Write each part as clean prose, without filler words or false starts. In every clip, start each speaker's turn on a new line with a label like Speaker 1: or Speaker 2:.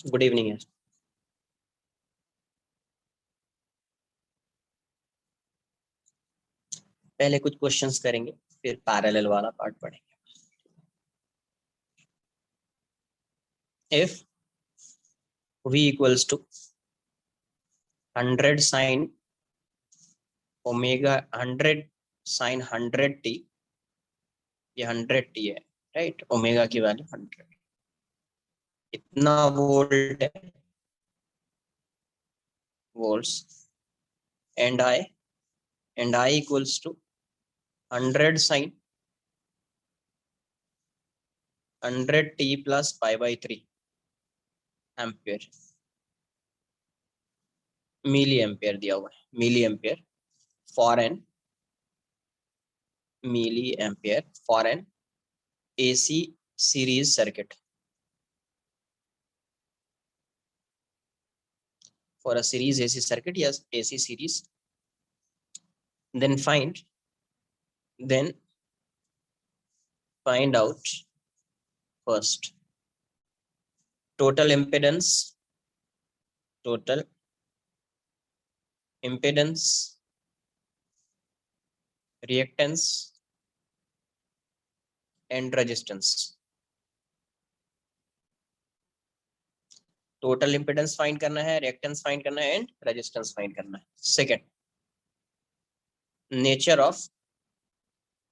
Speaker 1: Good evening है। पहले कुछ क्वेश्चंस करेंगे, फिर पैरेलल वाला पार्ट पढ़ेंगे। If v equals to 100 sin omega 100 sin 100t, ये 100t है, राइट। ओमेगा की वैल्यू 100, इतना वोल्ट है, volts. And I equals to 100 sin 100t plus pi by 3 ampere, milli ampere दिया हुआ है, milli ampere for an milli ampere for an AC series circuit. For a series AC circuit, yes, AC series. Then find out first total impedance, reactance and resistance. Total impedance find करना है, reactance find करना है and resistance find करना है। Second, nature of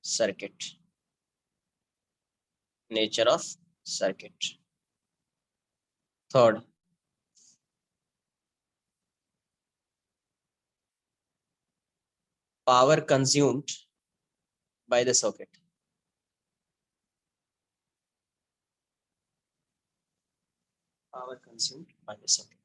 Speaker 1: circuit, third, power consumed by the circuit, power consumed by the circuit.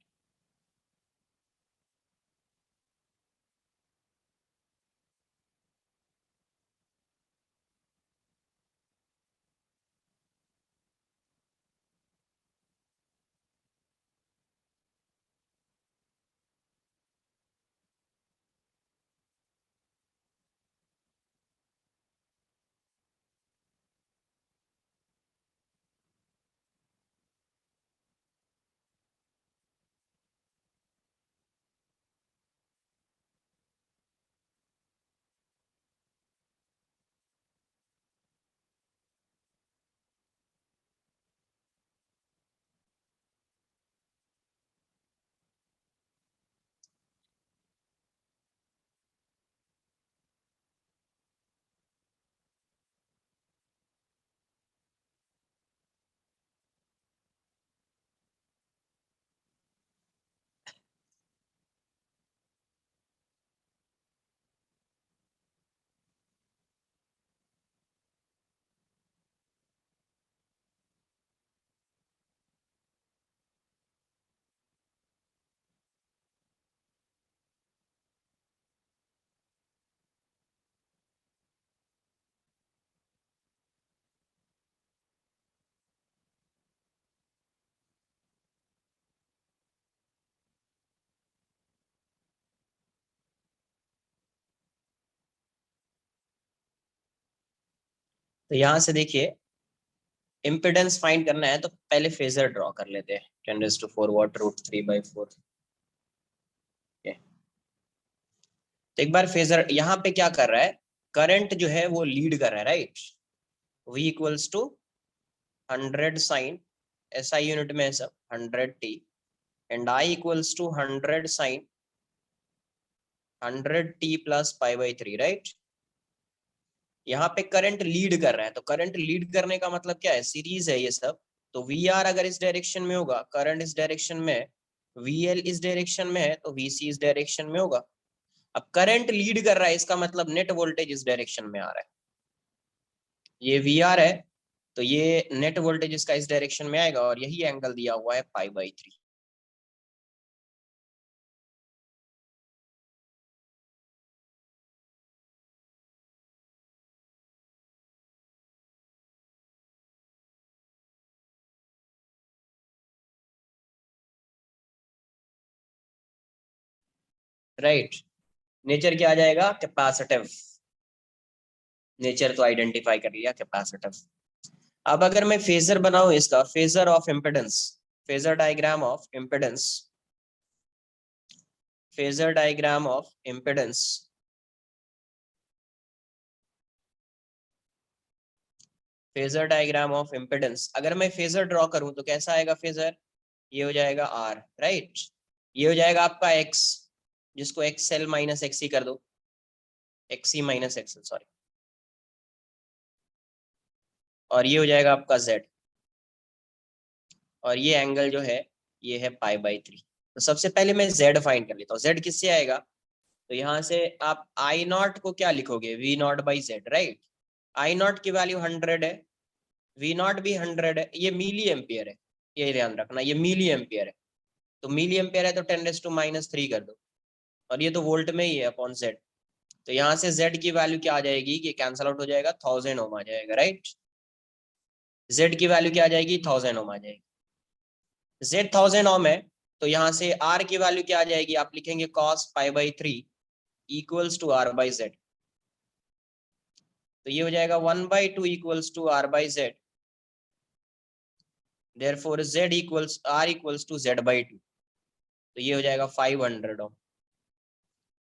Speaker 1: तो यहां से देखिए, इम्पिडेंस फाइंड करना है तो पहले फेजर ड्रॉ कर लेते हैं। 10⁴ वॉट √3/4। तो एक बार फेजर यहाँ पे क्या कर रहा है, करंट जो है वो लीड कर रहा है, right. v equals to 100 sine, SI unit में है सब, 100t and I equals to 100 sine 100t plus pi/3, right. यहाँ पे करंट लीड कर रहा है, तो करंट लीड करने का मतलब क्या है, सीरीज है ये सब। तो VR अगर इस डायरेक्शन में होगा, करंट इस डायरेक्शन में, VL इस डायरेक्शन में है, तो VC इस डायरेक्शन में होगा। अब करंट लीड कर रहा है, इसका मतलब नेट वोल्टेज इस डायरेक्शन में आ रहा है। ये VR है, तो ये नेट वोल्टेज इसका इस डायरेक्शन में आएगा और यही एंगल दिया हुआ है pi/3। राइट। नेचर क्या आ जाएगा, कैपेसिटिव। नेचर तो आइडेंटिफाई कर लिया, कैपेसिटिव। अब अगर मैं फेजर बनाऊं इसका, phasor of impedance, phasor diagram of impedance, phasor diagram of impedance, phasor diagram of impedance. अगर मैं फेजर ड्रॉ करूं तो कैसा आएगा फेजर? ये हो जाएगा आर, राइट। ये हो जाएगा आपका एक्स, जिसको एक्सएल माइनस एक्सी कर दो, एक्सी माइनस एक्सएल, सॉरी। और ये हो जाएगा आपका जेड, और ये एंगल जो है ये है पाई/3। तो सबसे पहले मैं जेड फाइंड कर लेता हूँ। जेड किससे आएगा? तो यहाँ से आप आई नॉट को क्या लिखोगे? V naught by Z, right. I naught की वैल्यू 100 है, वी नॉट भी 100 है, ये मिली एम्पियर है, ये ध्यान रखना, ये मिली एम्पियर है। तो मिली एम्पियर है तो 10⁻³ कर दो, और ये तो वोल्ट में ही है अपॉन जेड। तो यहाँ से जेड की वैल्यू क्या आ जाएगी कि कैंसल आउट हो जाएगा, 1000 ओम आ जाएगा, राइट। जेड की वैल्यू क्या आ जाएगी? 1000 ओम आ जाएगी। जेड 1000 ओम है, तो यहाँ से आर की वैल्यू क्या आ जाएगी? आप लिखेंगे cos π/3 equals to R by Z. तो ये हो जाएगा 1/2 equals to R by Z, therefore Z equals R equals to z/2। तो ये हो जाएगा 500 ओम।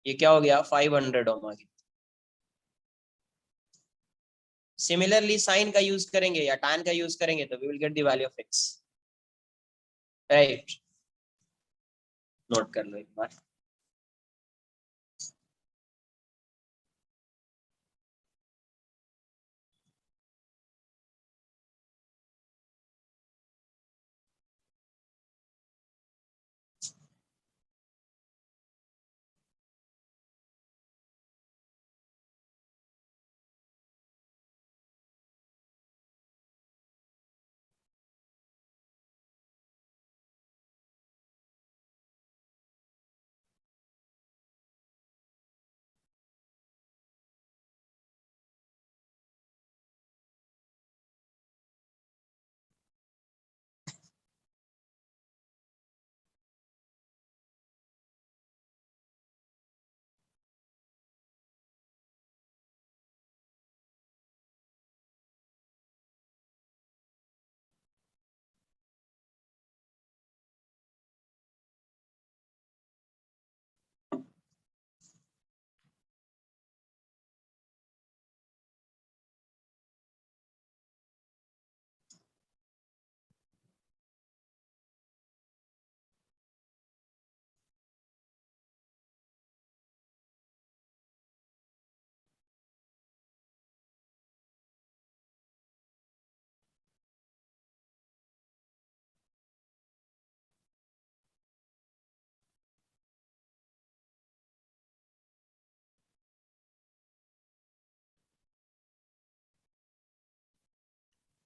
Speaker 1: ये क्या हो गया? 500 ओम आ गया। सिमिलरली साइन का यूज करेंगे या tan का यूज करेंगे तो we will get the value of x, right. Note कर लो एक बार।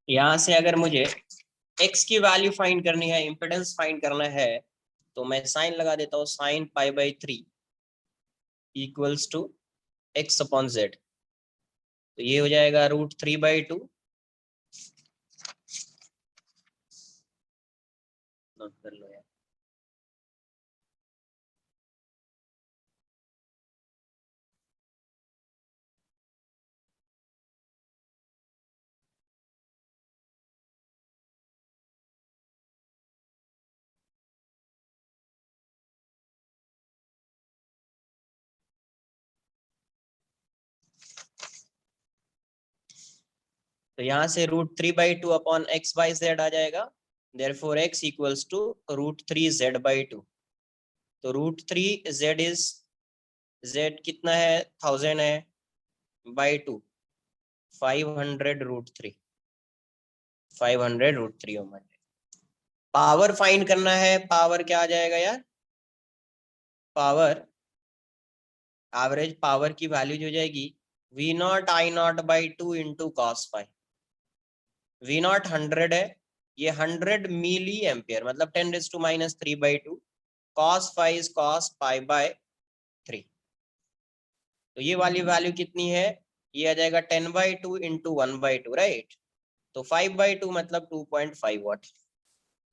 Speaker 1: यहाँ से अगर मुझे x की वैल्यू फाइंड करनी है, इम्पिडेंस फाइंड करना है, तो मैं साइन लगा देता हूँ, sine π/3 equals to x upon Z. तो ये हो जाएगा √3/2। नोट कर लो यार। तो यहाँ से √3/2 अपॉन x/z आ जाएगा, therefore x equals to √3z/2। तो √3z इज, z कितना है? 1000 है, बाई 2, 500 √3, 500 √3 ओम। पावर फाइंड करना है, पावर क्या आ जाएगा यार? पावर, एवरेज पावर की वैल्यू जो हो जाएगी V0I0/2 into cos five. V0 100 है, ये 100 मिली एम्पियर, मतलब 10⁻³ cos फाइव इज cos π/3। तो ये वाली वैल्यू कितनी है? ये आ जाएगा 10/2 इंटू 1/2, राइट। तो 5/2 मतलब 2.5 वाट,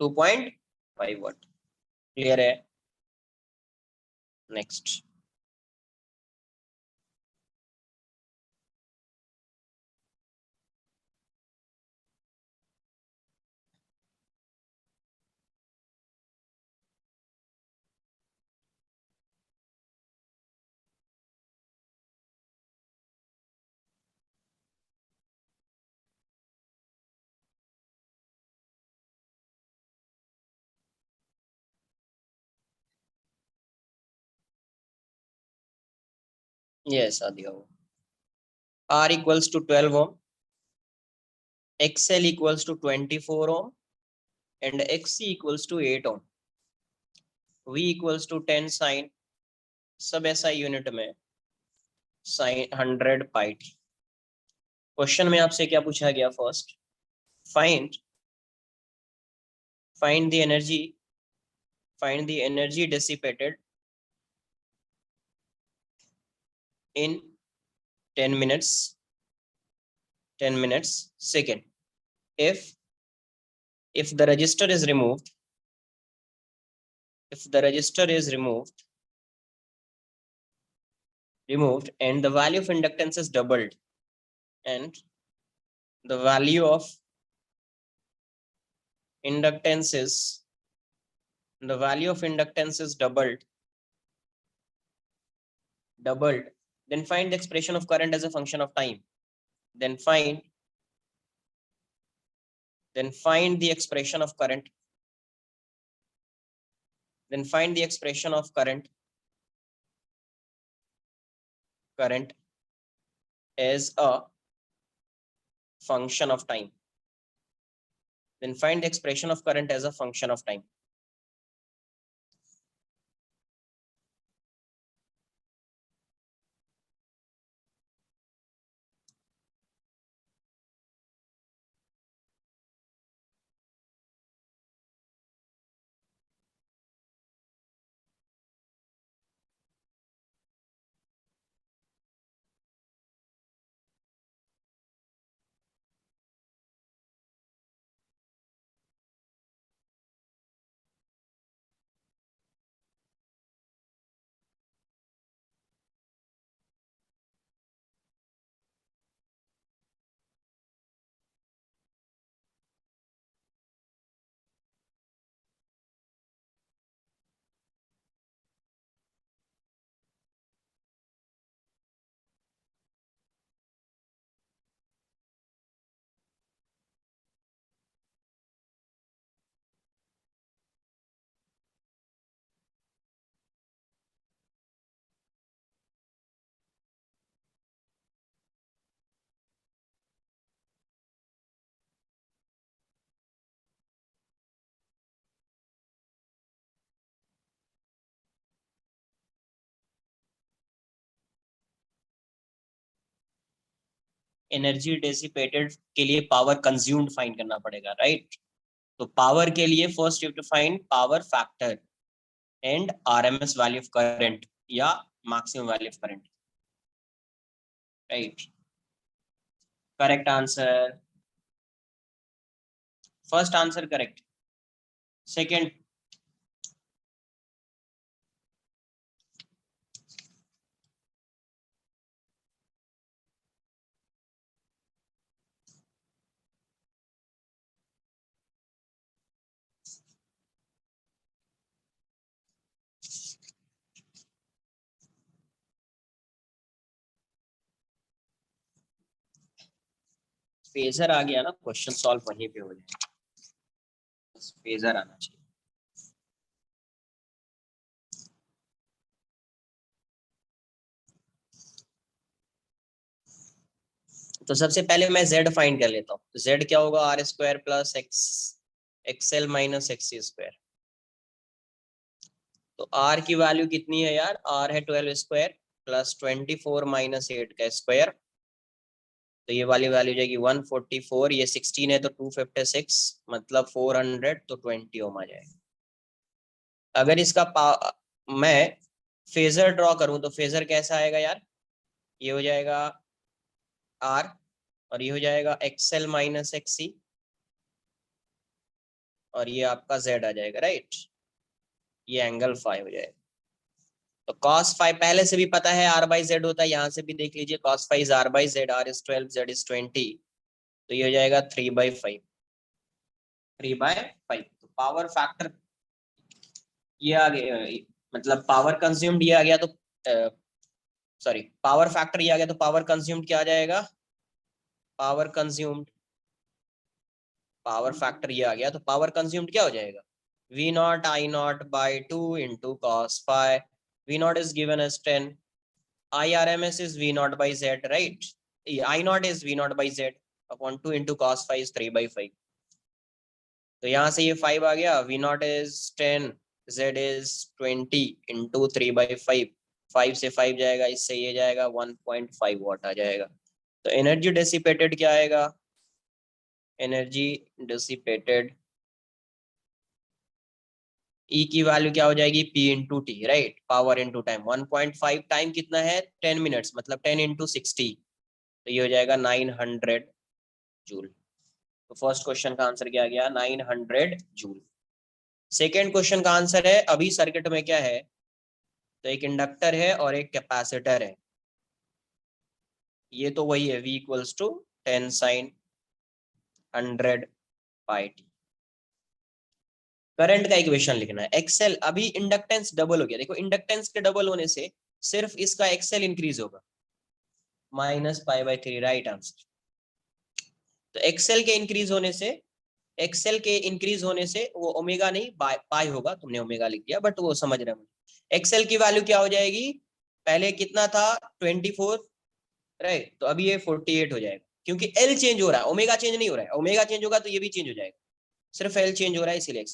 Speaker 1: 2.5 वाट। क्लियर है? नेक्स्ट। यस आ दिया वो। R equals to 12 ohm, XL equals to 24 ohm, and XC equals to 8 ohm. V equals to 10 sin, सब ऐसा यूनिट में sin 100 pi t। क्वेश्चन में आपसे क्या पूछा गया? First find find the energy find the energy dissipated in 10 minutes second if the register is removed and the value of inductance is doubled and the value of inductance is doubled, then find the expression of current as a function of time. Then find the expression of current as a function of time. Then find the expression of current as a function of time. Energy dissipated के लिए power consumed find करना पड़ेगा, right? तो power के लिए first you have to find power factor and RMS value of current या maximum value of current, right? Correct answer, first answer correct. Second phasor आ गया ना, क्वेश्चन सॉल्व वहीं पे हो जाएगा, बस फेजर आना चाहिए। तो सबसे पहले मैं z फाइंड कर लेता हूँ। तो z क्या होगा? R square plus XL minus XC square. तो r की वैल्यू कितनी है यार? r है 12 स्क्वायर प्लस 24 माइनस 8 का स्क्वायर। तो ये वाली वैल्यू जाएगी 144, ये 16 है तो 256, मतलब 400, तो 20 ओम आ जाएगा। अगर इसका मैं फेजर ड्रॉ करूं तो फेजर कैसा आएगा यार? ये हो जाएगा r और ये हो जाएगा एक्सएल माइनस एक्सी और ये आपका z आ जाएगा, राइट? ये एंगल फाइव हो जाएगा। तो cos फाइव पहले से भी पता है r बाई जेड होता है, यहाँ से भी देख लीजिए cos five is r by Z, r is 12, z is 20, तो ये हो जाएगा 3/5। तो पावर फैक्टर ये आ गया, मतलब पावर कंज्यूम्ड ये आ गया, तो सॉरी पावर फैक्टर ये आ गया, तो पावर कंज्यूम्ड क्या आ जाएगा? पावर फैक्टर ये आ गया, तो पावर कंज्यूम्ड क्या हो जाएगा? V naught I naught by 2 into cos phi. V naught is given as 10, IRMS is V naught by Z, right? I naught is V naught by Z upon 2 into cos phi is 3/5. तो यहाँ से ये 5 आ गया, V naught is 10, Z is 20 into 3/5. 5 से 5 जाएगा, इससे ये जाएगा 1.5 वाट आ जाएगा। तो एनर्जी डेसिपेटेड क्या आएगा? एनर्जी डेसिपेटेड E की वैल्यू क्या हो जाएगी? P into T, right? Power into time. 1.5 time कितना है? 10 मिनट्स, मतलब 10 इंटू 60, तो ये हो जाएगा 900 जूल। तो फर्स्ट क्वेश्चन का आंसर क्या गया? 900 जूल। सेकेंड क्वेश्चन का आंसर है, अभी सर्किट में क्या है? तो एक इंडक्टर है और एक कैपेसिटर है। ये तो वही है, V equals to 10 sine 100 pi t. Current का इक्वेशन लिखना है। एक्सेल, अभी इंडक्टेंस डबल हो गया। देखो, इंडक्टेंस के डबल होने से सिर्फ इसका एक्सेल इंक्रीज होगा, -π/3, राइट आंसर। तो एक्सेल के इंक्रीज होने से, एक्सेल के इंक्रीज होने से वो ओमेगा नहीं पाई होगा, तुमने ओमेगा लिख दिया, बट वो समझ रहे हैं। एक्सेल की वैल्यू क्या हो जाएगी? पहले कितना था? 24, राइट? तो अभी ये 48 हो जाएगा, क्योंकि एल चेंज हो रहा है, ओमेगा चेंज नहीं हो रहा है। ओमेगा चेंज होगा तो ये भी चेंज हो जाएगा, सिर्फ एल चेंज हो रहा है, इसीलिए।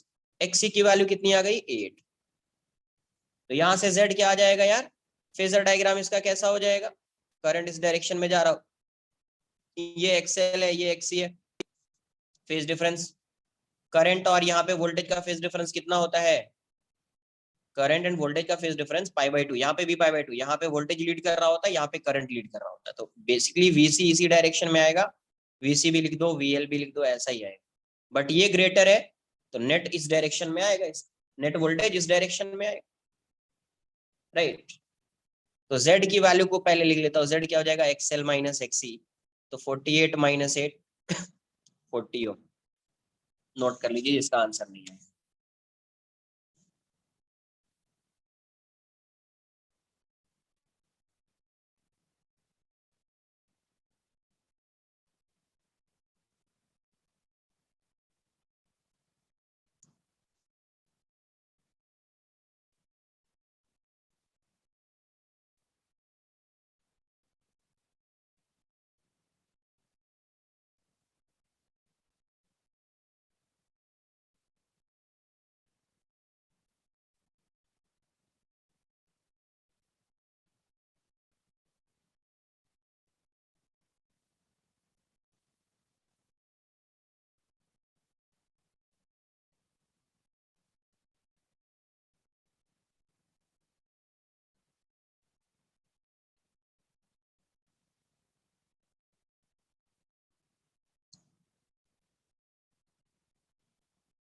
Speaker 1: एक्सी की वैल्यू कितनी आ गई? 8। तो यहां से जेड क्या आ जाएगा यार? फेजर डायग्राम इसका कैसा हो जाएगा? करंट इस डायरेक्शन में जा रहा हो, ये एक्सएल है, ये एक्सी है। फेज डिफरेंस, करंट और यहाँ पे वोल्टेज का फेज डिफरेंस कितना होता है? करंट एंड वोल्टेज का फेज डिफरेंस π/2। यहाँ पे भी π/2, यहाँ पे वोल्टेज लीड कर रहा होता है, यहाँ पे करंट लीड कर रहा होता है। तो बेसिकली वीसी इसी डायरेक्शन में आएगा, वीसी भी लिख दो, वीएल भी लिख दो, ऐसा ही आएगा। बट ये ग्रेटर है, तो नेट इस डायरेक्शन में आएगा, नेट वोल्टेज इस डायरेक्शन में आएगा, राइट? तो z की वैल्यू को पहले लिख लेता हूँ। z क्या हो जाएगा? XL minus XC. तो 48 माइनस 8 40 हो। नोट कर लीजिए, इसका आंसर नहीं है।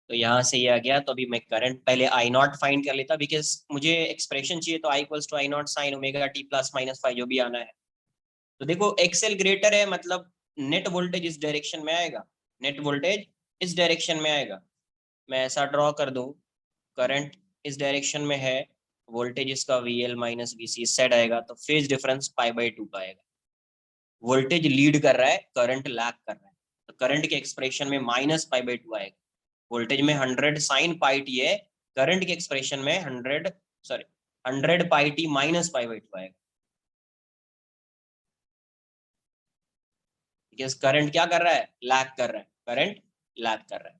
Speaker 1: तो यहाँ से ये आ गया। तो अभी मैं करंट पहले आई नॉट फाइंड कर लेता, बिकॉज मुझे एक्सप्रेशन चाहिए। तो I equals to I naught sine omega T plus minus five, जो भी आना है। तो देखो, एक्सएल ग्रेटर है, मतलब नेट वोल्टेज इस डायरेक्शन में आएगा, नेट वोल्टेज इस डायरेक्शन में आएगा। मैं ऐसा ड्रॉ कर दूं, करंट इस डायरेक्शन में है, वोल्टेज इसका वीएल माइनस वीसी इस साइड आएगा, तो फेज डिफरेंस π/2 का आएगा। वोल्टेज लीड कर रहा है, करंट लैग कर रहा है, तो करंट के एक्सप्रेशन में -π/2 आएगा। वोल्टेज में 100 साइन पाई टी है, करंट के एक्सप्रेशन में 100, सॉरी 100 पाई टी माइनस π/2 आएगा। करंट क्या कर रहा है? लैग कर रहा है, करंट लैग कर रहा है।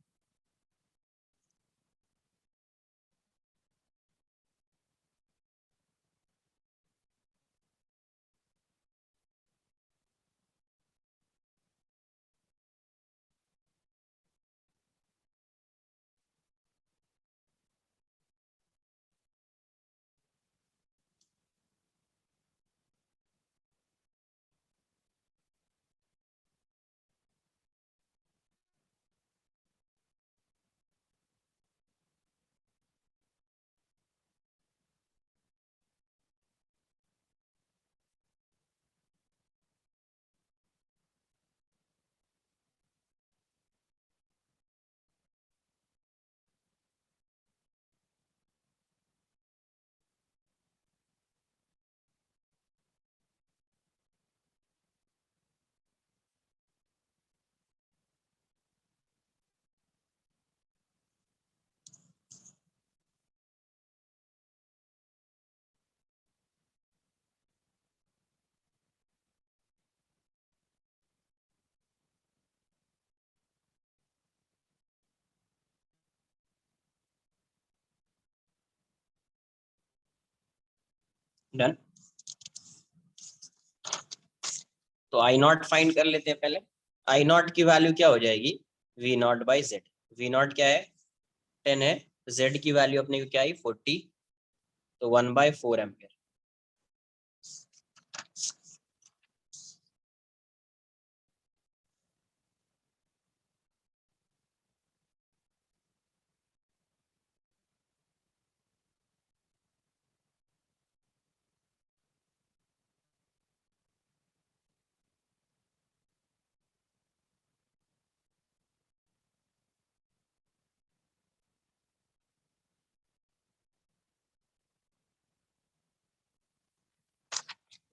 Speaker 1: डन। तो आई नॉट फाइंड कर लेते हैं पहले। आई नॉट की वैल्यू क्या हो जाएगी, V naught by Z. V naught क्या है, 10 है। जेड की वैल्यू अपने को क्या आई, 40, तो 1/4 एम्पियर।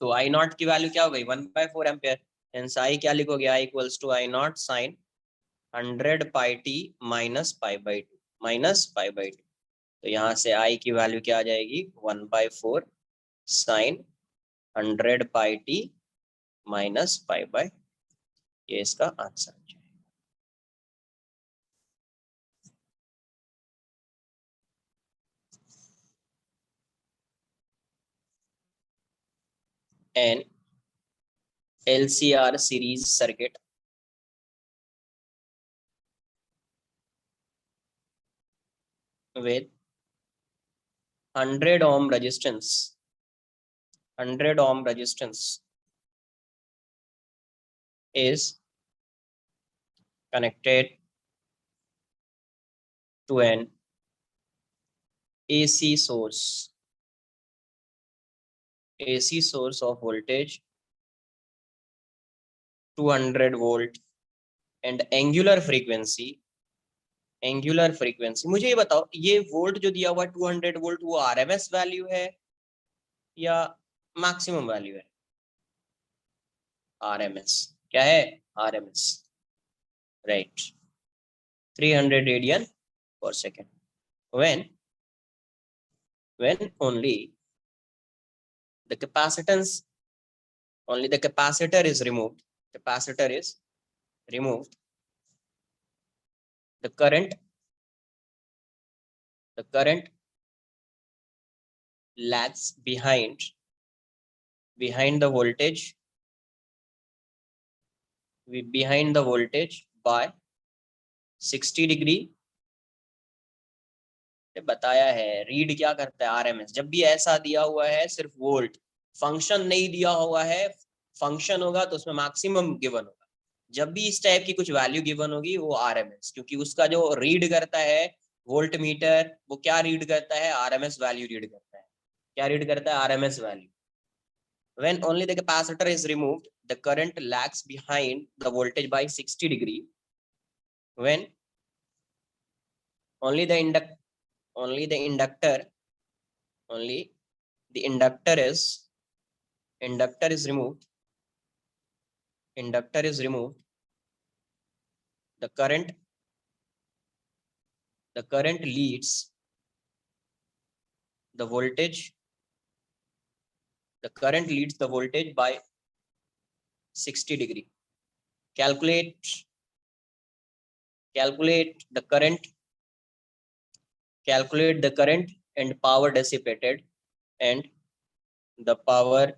Speaker 1: तो आई नॉट की वैल्यू क्या हो गई, 1/4 एम्पियर। हेंस आई क्या लिखोगे, I equals to I naught sine 100πt minus π/2, -π/2। तो यहाँ से आई की वैल्यू क्या आ जाएगी, 1/4 साइन 100πt माइनस π/, ये इसका आंसर है। An LCR series circuit with 100 ohm resistance, 100 ohm resistance is connected to an AC source, AC source of voltage 200 volt and angular frequency, angular frequency. मुझे ये बताओ, ये वोल्ट जो दिया हुआ 200 वोल्ट वो आरएमएस वैल्यू है या मैक्सिमम वैल्यू है, आरएमएस। क्या है, RMS, right. 300 radian per second. when only the capacitance, only the capacitor is removed, capacitor is removed, the current lags behind the voltage, behind the voltage by 60 degree. बताया है read क्या करता है, RMS. जब भी ऐसा दिया हुआ है सिर्फ वोल्ट, फंक्शन नहीं दिया हुआ है, फंक्शन होगा तो उसमें मैक्सिमम गिवन होगा। जब भी इस टाइप की कुछ वैल्यू गिवन होगी वो आरएमएस, क्योंकि उसका जो रीड करता है वोल्ट मीटर, वो क्या रीड करता है, आरएमएस वैल्यू रीड करता है। क्या रीड करता है, RMS value. when only the capacitor is removed, the current lags behind the voltage by 60 degree. When only the inductor only the inductor only the inductor is removed, the current leads the voltage, by 60 degree. Calculate the current, and power dissipated, and the power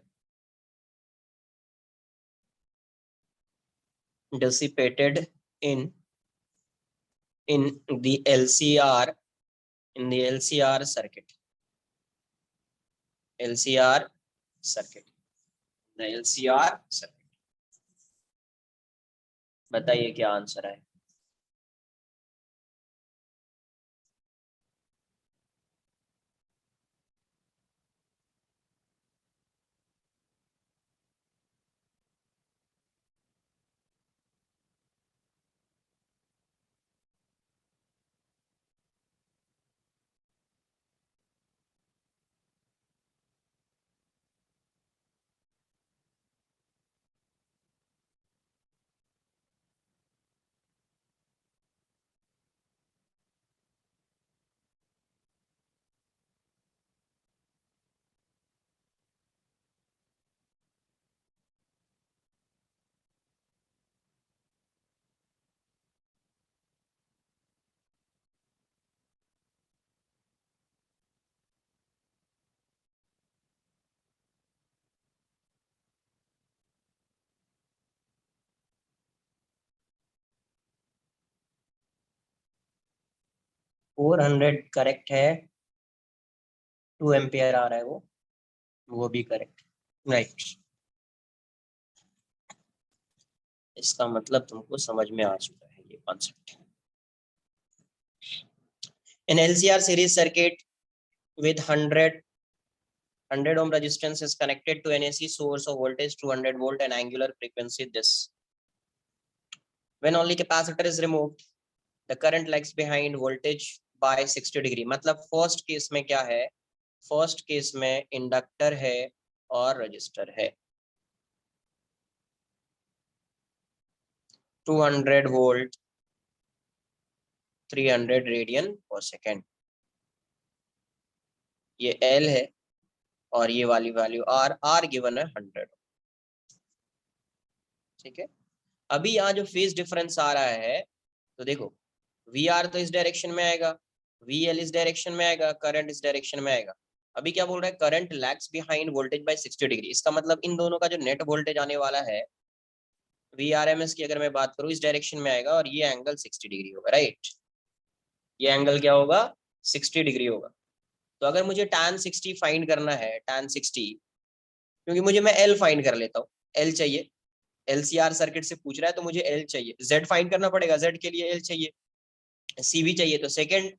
Speaker 1: dissipated in the LCR, circuit, LCR circuit, the LCR circuit। बताइए क्या answer है। 400 correct है, 2 ampere आ रहा है वो भी correct, right. इसका मतलब तुमको समझ में आ चुका है ये concept. In LCR series circuit with 100 ohm resistance is connected to an AC source of voltage 200 volt and angular frequency this. When only capacitor is removed, the current lags behind voltage by 60 degree. मतलब first case में क्या है, first case में inductor है और register है, 200 volt 300 radian per second, ये L है और ये वाली वैल्यू R गिवन है 100। ठीक है, अभी यहाँ जो फेज डिफरेंस आ रहा है, तो देखो VR तो इस डायरेक्शन में आएगा, VL इस डायरेक्शन में आएगा, करंट इस डायरेक्शन में आएगा। अभी क्या बोल रहा है, current lags behind voltage by 60 degree. इसका मतलब इन दोनों का जो नेट वोल्टेज आने वाला है VRMS की अगर मैं बात करूं, इस डायरेक्शन में आएगा और ये एंगल 60 डिग्री होगा, राइट। ये एंगल क्या होगा, 60 डिग्री होगा। तो अगर मुझे tan 60 फाइंड करना है, tan 60, क्योंकि मुझे मैं L फाइंड कर लेता हूँ, L चाहिए, LCR सर्किट से पूछ रहा है तो मुझे L चाहिए, Z फाइंड करना पड़ेगा, Z के लिए L चाहिए, C भी चाहिए। तो सेकंड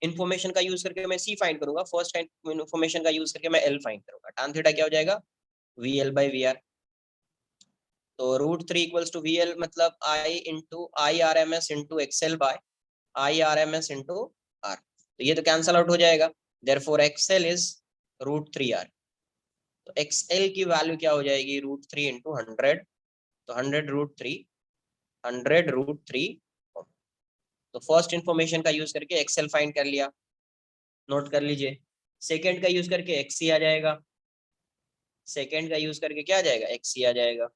Speaker 1: इन्फॉर्मेशन का यूज करके मैं C फाइंड करूंगा, फर्स्ट इन्फॉर्मेशन का यूज करके मैं L फाइंड करूंगा। tan थीटा क्या हो जाएगा, VL बाई VR। तो √3 इक्वल्स टू VL मतलब I into IRMS into XL by IRMS into R। तो ये तो कैंसल आउट हो जाएगा, देयरफॉर XL इज √3R। तो XL की वैल्यू क्या हो जाएगी, √3 इंटू 100, तो 100 √3 तो फर्स्ट इन्फॉर्मेशन का यूज करके XL फाइंड कर लिया, नोट कर लीजिए। सेकंड का यूज करके XC आ जाएगा, सेकंड का यूज करके क्या आ जाएगा, XC आ जाएगा।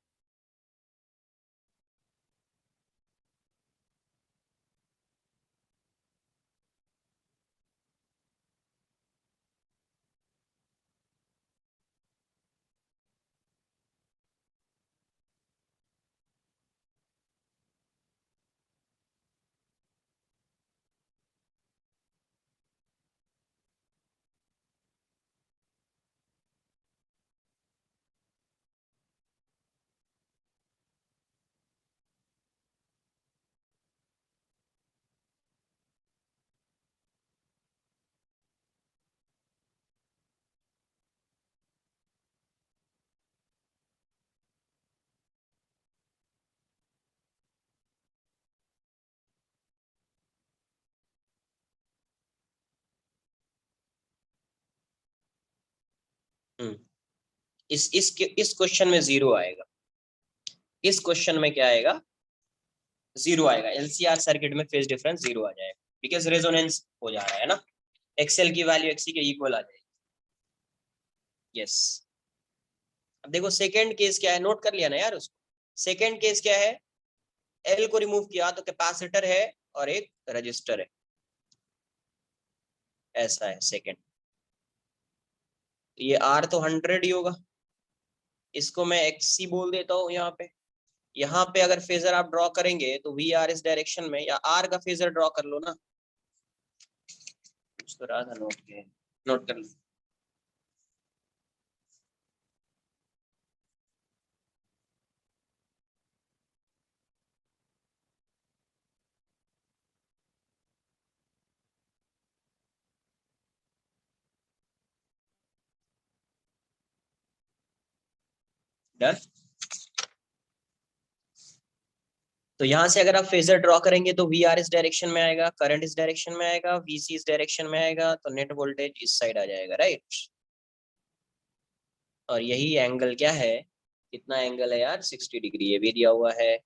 Speaker 1: इस क्वेश्चन में जीरो आएगा, इस क्वेश्चन में क्या आएगा, जीरो आएगा। LCR सर्किट में फेज डिफरेंस जीरो आ जाएगा, बिकॉज रेजोनेंस हो जा रहा है ना, XL की वैल्यू XC के इक्वल आ जाएगी। यस, अब देखो सेकंड केस क्या है, नोट कर लिया ना यार उसको। सेकंड केस क्या है, L को रिमूव किया तो कैपेसिटर है और एक रजिस्टर है, ऐसा है सेकंड। ये R तो 100 ही होगा, इसको मैं XC बोल देता हूँ यहाँ पे। यहाँ पे अगर फेजर आप ड्रॉ करेंगे तो VR इस डायरेक्शन में, या R का फेजर ड्रॉ कर लो ना, कुछ तो रहा था नोट के, नोट कर लो। डन। तो यहाँ से अगर आप फेजर ड्रॉ करेंगे तो VR इस डायरेक्शन में आएगा, करंट इस डायरेक्शन में आएगा, VC इस डायरेक्शन में आएगा, तो नेट वोल्टेज इस साइड आ जाएगा, राइट। और यही एंगल क्या है, कितना एंगल है यार, 60 डिग्री, ये भी दिया हुआ है।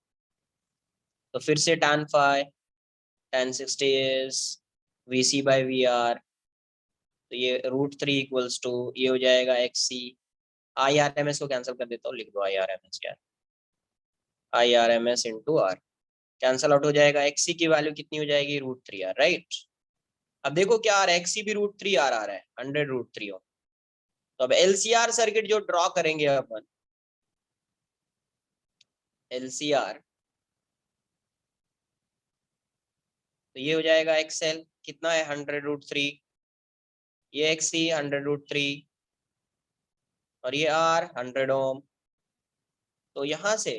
Speaker 1: तो फिर से tan phi tan 60 is VC by VR। तो ये √3 इक्वल्स टू ये हो जाएगा XC। IRMS को कैंसिल कर देता हूँ, लिख दो IRMS यार, IRMS into R cancel out हो जाएगा। XC की वैल्यू कितनी हो जाएगी, √3R, राइट। अब देखो क्या आ रहा है, XC भी √3R आ रहा है, 100 √3 हो। तो अब LCR सर्किट जो ड्रॉ करेंगे अपन, LCR, तो ये हो जाएगा XL, कितना है 100√3, ये एक्सी 100√3 और ये आर 100 ओम। तो यहाँ से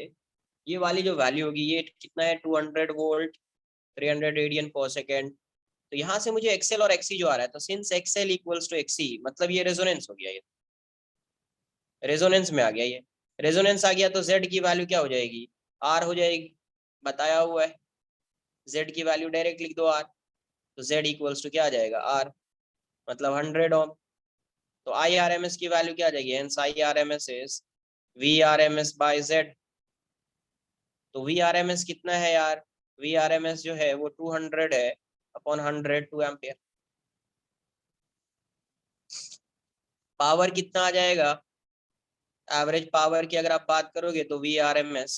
Speaker 1: ये वाली जो वैल्यू होगी ये कितना है 200 वोल्ट 300 रेडियन पर सेकेंड। तो यहाँ से मुझे एक्सएल और एक्सी जो आ रहा है, तो since XL equals to XC मतलब ये रेजोनेंस हो गया, ये रेजोनेंस में आ गया। ये रेजोनेंस आ गया तो जेड की वैल्यू क्या हो जाएगी, आर हो जाएगी, बताया हुआ है। जेड की वैल्यू डायरेक्ट लिख दो आर, तो जेड इक्वल्स टू क्या आ जाएगा आर मतलब 100 ओम। तो आई आर एम एस की वैल्यू क्या आ जाएगी, hence I R M S is V R M S by Z. तो वी आर एम एस कितना है यार, वी आर एम एस जो है वो 200 है अपॉन 100 2 एम्पियर। पावर कितना आ जाएगा, एवरेज पावर की अगर आप बात करोगे तो V R M S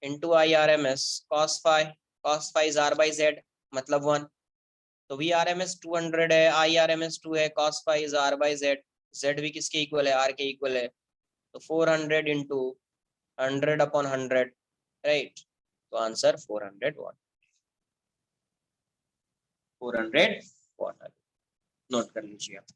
Speaker 1: into I R M S cos phi is R by Z मतलब 1। तो वी आर एम एस 200 है, आई आर एम एस 2 है, cos phi is R by Z, Z भी किसके इक्वल है, आर के equal है। तो 400 इंटू 100/100, राइट। तो आंसर 400 वाट, 400 वाट नोट कर लीजिए आप।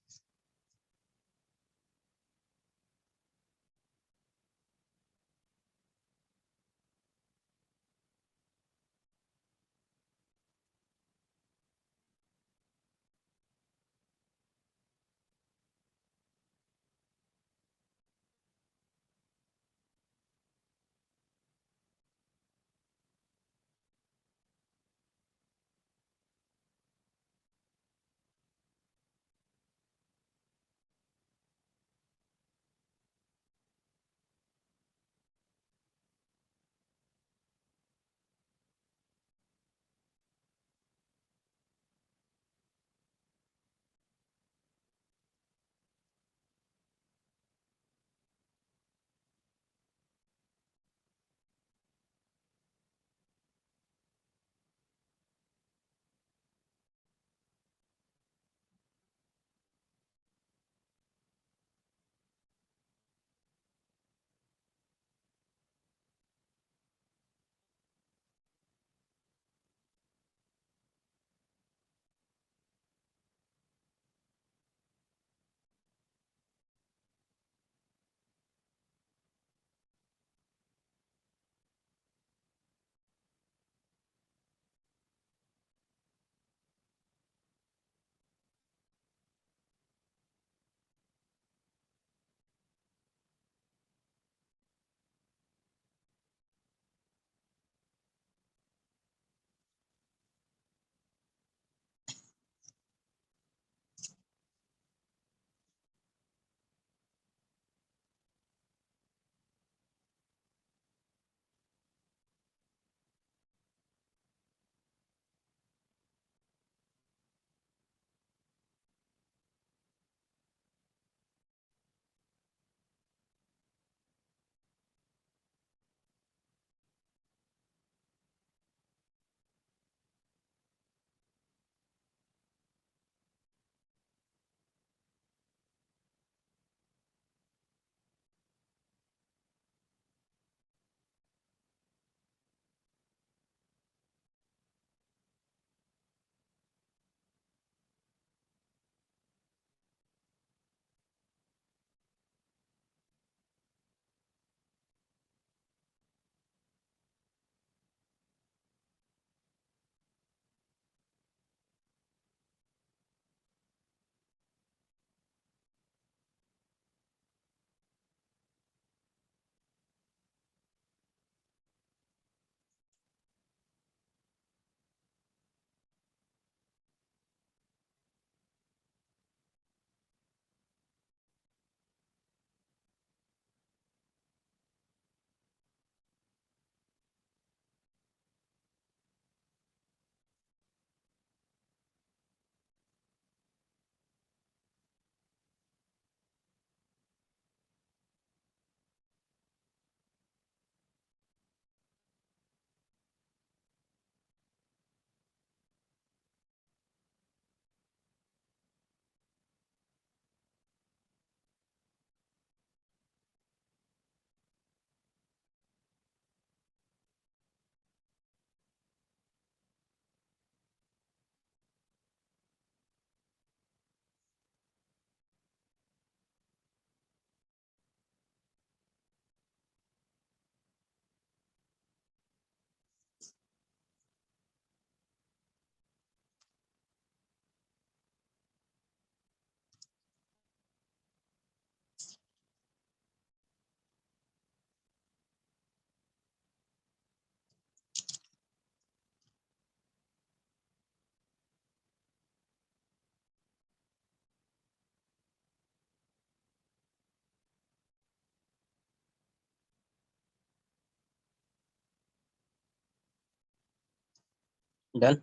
Speaker 1: Done.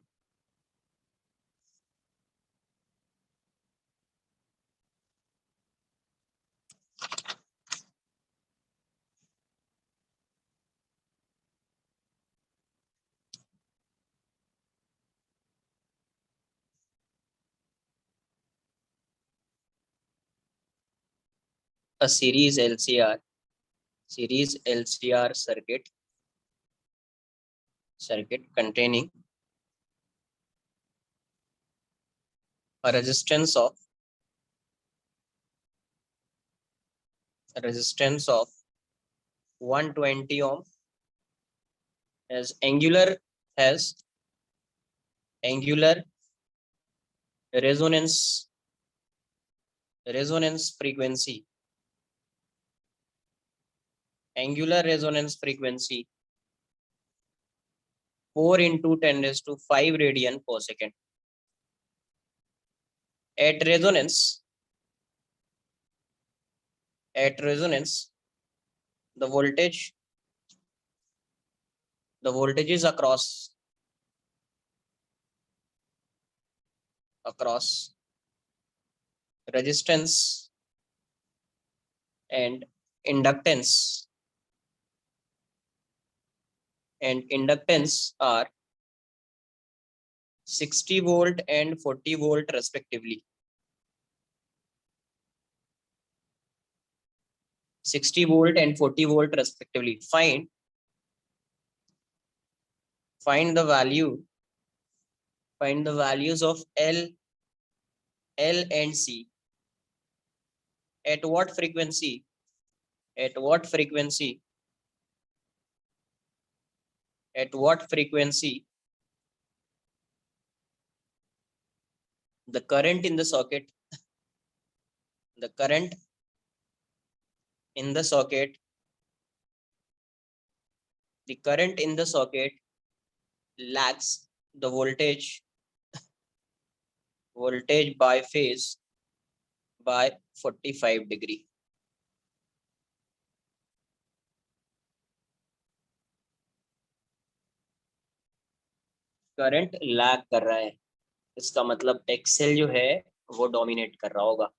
Speaker 1: A series LCR circuit containing a resistance of 120 ohm has angular resonance frequency, angular resonance frequency 4 into 10 raised to 5 radian per second. At resonance, the voltages across resistance and inductance are 60 volt and 40 volt respectively. 60 volt and 40 volt respectively. Find the values of L and C at what frequency the current in the socket lags the voltage by phase by 45 degree. Current lag कर रहा है, इसका मतलब Excel जो है वो dominate कर रहा होगा.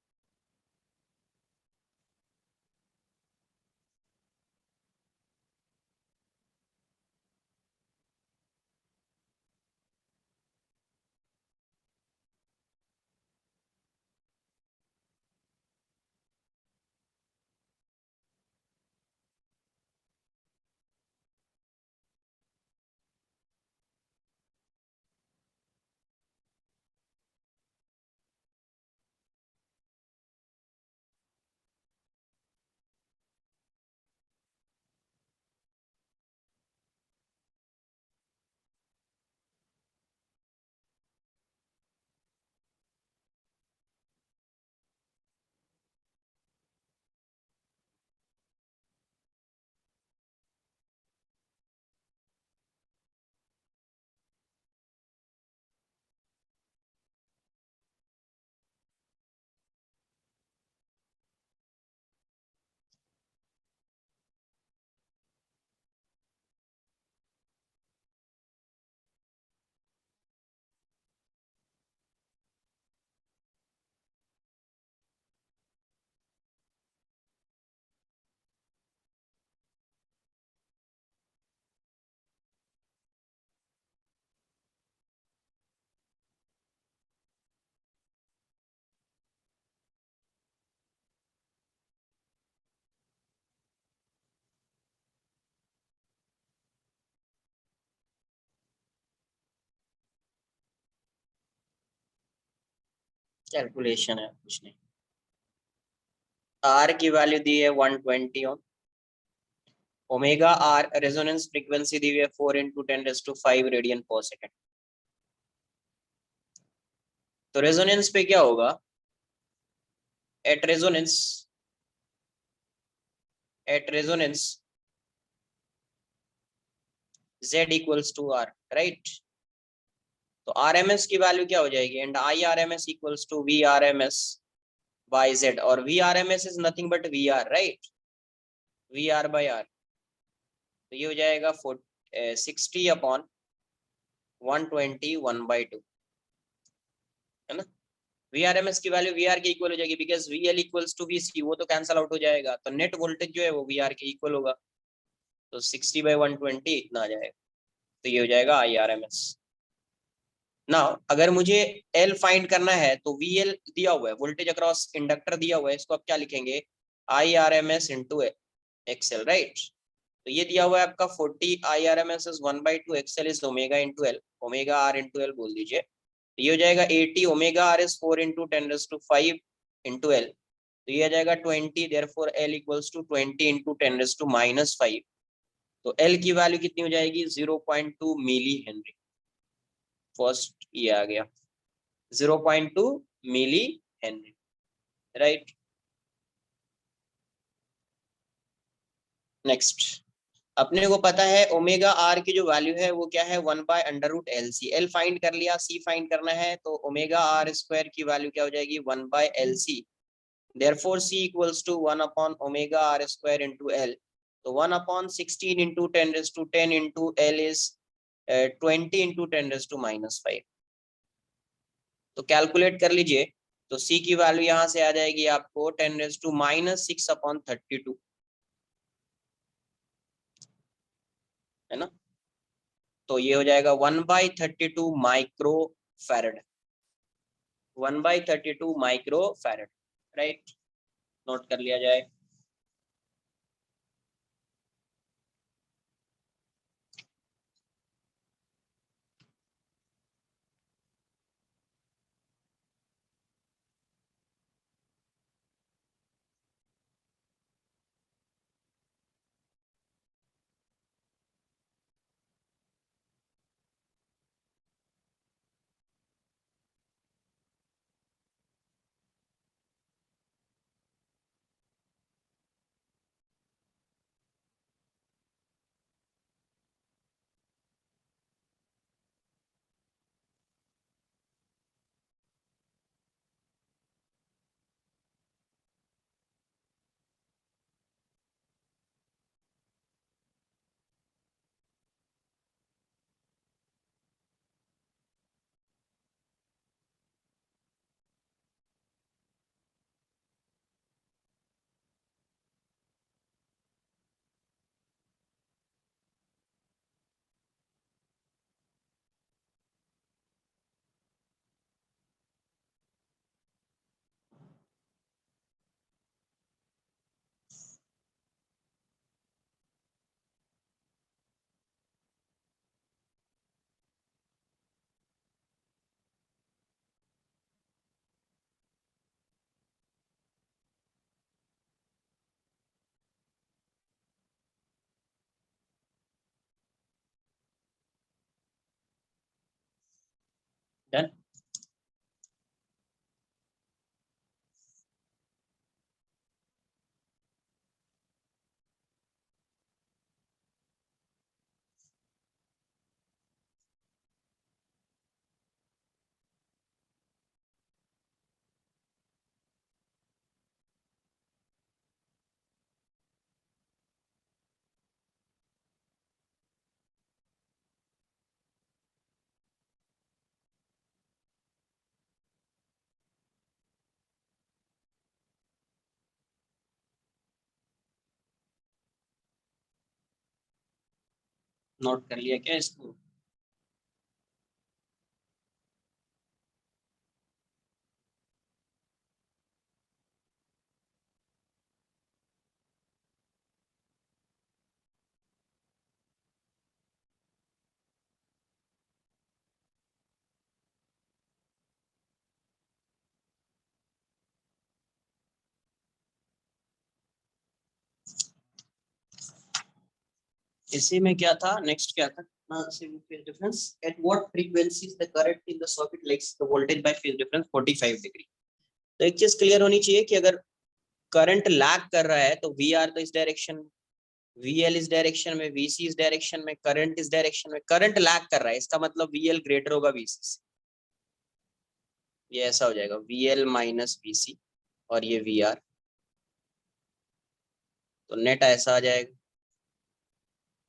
Speaker 1: कैलकुलेशन है कुछ नहीं. आर की वैल्यू दी है 120 ओम. ओमेगा आर रेजोनेंस फ्रीक्वेंसी दी हुई है 4 into 10⁵ रेडियन पर सेकेंड. तो रेजोनेंस पे क्या होगा? At resonance Z equals to R, right? तो RMS की वैल्यू क्या हो जाएगी? And IRMS equals to VRMS by Z, और VRMS is nothing but VR, right? VR by R. तो ये हो जाएगा 60 upon 120 1/2, है ना। VRMS की वैल्यू VR के इक्वल हो जाएगी, because VL equals to VC, वो तो कैंसल आउट हो जाएगा, तो नेट वोल्टेज जो है वो VR के इक्वल होगा, तो 60/120 इतना आ जाएगा, तो ये हो जाएगा IRMS। ना अगर मुझे L फाइंड करना है तो VL दिया हुआ है, वोल्टेज अक्रॉस इंडक्टर दिया हुआ है, इसको आप क्या लिखेंगे, IRMS इंटू XL, राइट। तो ये दिया हुआ है आपका 40, IRMS is 1/2, XL is omega into L, omega R into L बोल दीजिए, तो ये हो जाएगा 80, omega R is 4 into 10⁵ into L, तो ये आ जाएगा 20, therefore L equals to 20 into 10⁻⁵, तो L की वैल्यू कितनी हो जाएगी, 0.2 मिली हेनरी। फर्स्ट ये आ गया 0.2 मिली हेनरी, राइट। नेक्स्ट, अपने को पता है ओमेगा आर की जो वैल्यू है वो क्या है, 1/√LC। एल फाइंड कर लिया, सी फाइंड करना है, तो ओमेगा आर स्क्वायर की वैल्यू क्या हो जाएगी, 1/LC, therefore C equals to 1/ओमेगा आर स्क्वायर इंटू एल, तो 1/16 into 10⁻10 into L is 20 into 10⁻⁵, तो कैलकुलेट कर लीजिए, तो C की वैल्यू यहाँ से आ जाएगी आपको 10⁻⁻6/32, है ना, तो ये हो जाएगा 1/32 micro farad, 1/32 micro farad, right, note कर लिया जाए। डन। नोट कर लिया क्या इसको, इसी में क्या था, नेक्स्ट क्या था, phase difference at what frequency is the current in the circuit lags the voltage by phase difference 45 degree. तो एक चीज क्लियर होनी चाहिए कि अगर करंट लैग कर रहा है तो वी आर तो इस डायरेक्शन में, VL इस डायरेक्शन में, VC इस डायरेक्शन में, करंट इस डायरेक्शन में, करंट लैग कर रहा है, इसका मतलब VL ग्रेटर होगा VC से, ये ऐसा हो जाएगा VL माइनस VC और ये VR, तो नेट ऐसा आ जाएगा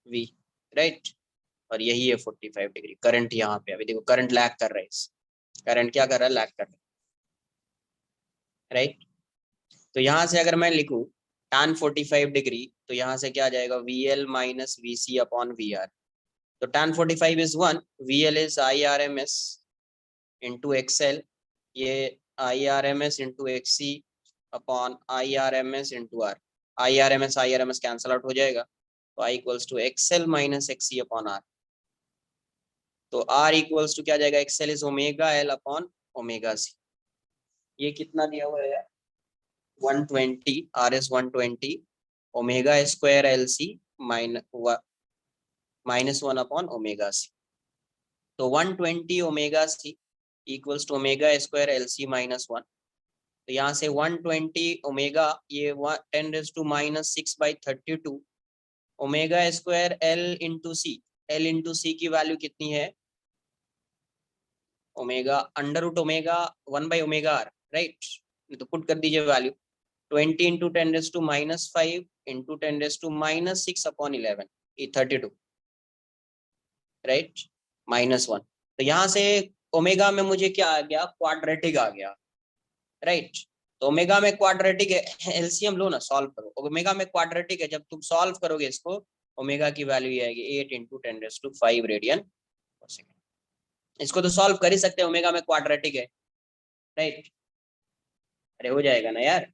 Speaker 1: V, राइट। और यही है 45 डिग्री। करंट यहाँ पे अभी देखो करंट लैग कर रहा है, करंट क्या कर रहा है, लैग कर रहा है, राइट। तो यहाँ से अगर मैं लिखूं tan 45 डिग्री, तो यहाँ से क्या आ जाएगा, VL minus VC upon VR। तो tan 45 is 1, VL is IRMS into XL, ये IRMS into XC upon IRMS into R। IRMS cancel out हो जाएगा, तो I equals to XL minus XC upon R। तो R इक्वल्स टू क्या आ जाएगा, XL is omega L upon omega C। ये कितना दिया हुआ है, 120, R is 120 omega square LC minus 1 upon omega C। तो 120 omega C equals to omega square LC minus 1। तो यहाँ से 120 ओमेगा, ये 10 raise to minus 6/32 omega square L into C. L into C की वैल्यू कितनी है, ओमेगा अंडर रूट ओमेगा 1/ओमेगा R, right. तो पुट कर दीजिए value, 20 into 10 raise to minus 5 into 10 raise to minus 6 upon 11, ये 32, राइट, माइनस 1। तो यहाँ से ओमेगा में मुझे क्या आ गया, क्वाड्रेटिक आ गया, राइट। तो ओमेगा में क्वाड्रेटिक है, एलसीएम लो ना, सॉल्व करो। ओमेगा में क्वाड्रेटिक है, जब तुम सॉल्व करोगे इसको, ओमेगा की वैल्यू ये आएगी 8 into 10 raise to 5 radian per second. इसको तो सॉल्व कर ही सकते हैं, ओमेगा में क्वाड्रेटिक है, राइट। अरे हो जाएगा ना यार।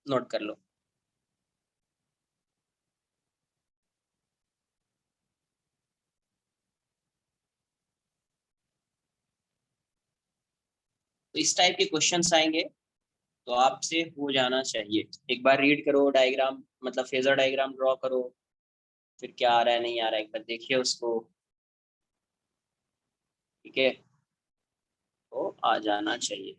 Speaker 1: नोट कर लो। तो इस टाइप के क्वेश्चंस आएंगे तो आपसे हो जाना चाहिए। एक बार रीड करो डायग्राम, मतलब फेजर डायग्राम ड्रॉ करो, फिर क्या आ रहा है नहीं आ रहा है एक बार देखिए उसको, ठीक है, तो आ जाना चाहिए।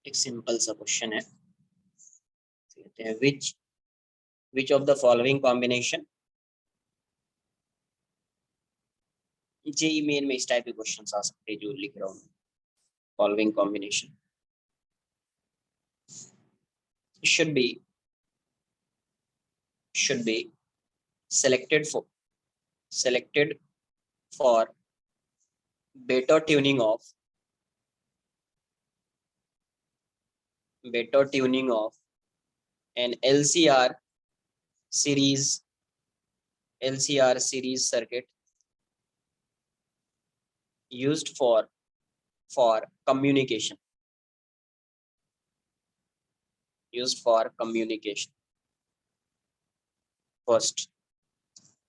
Speaker 1: एक सिंपल सा क्वेश्चन है, कहते हैं which of the following combination, JEE Main में इस टाइप के क्वेश्चन आ सकते हैं जो लिख रहा हूँ। Following combination should be should be selected for selected for better tuning of an series LCR series circuit used for communication used for communication. First,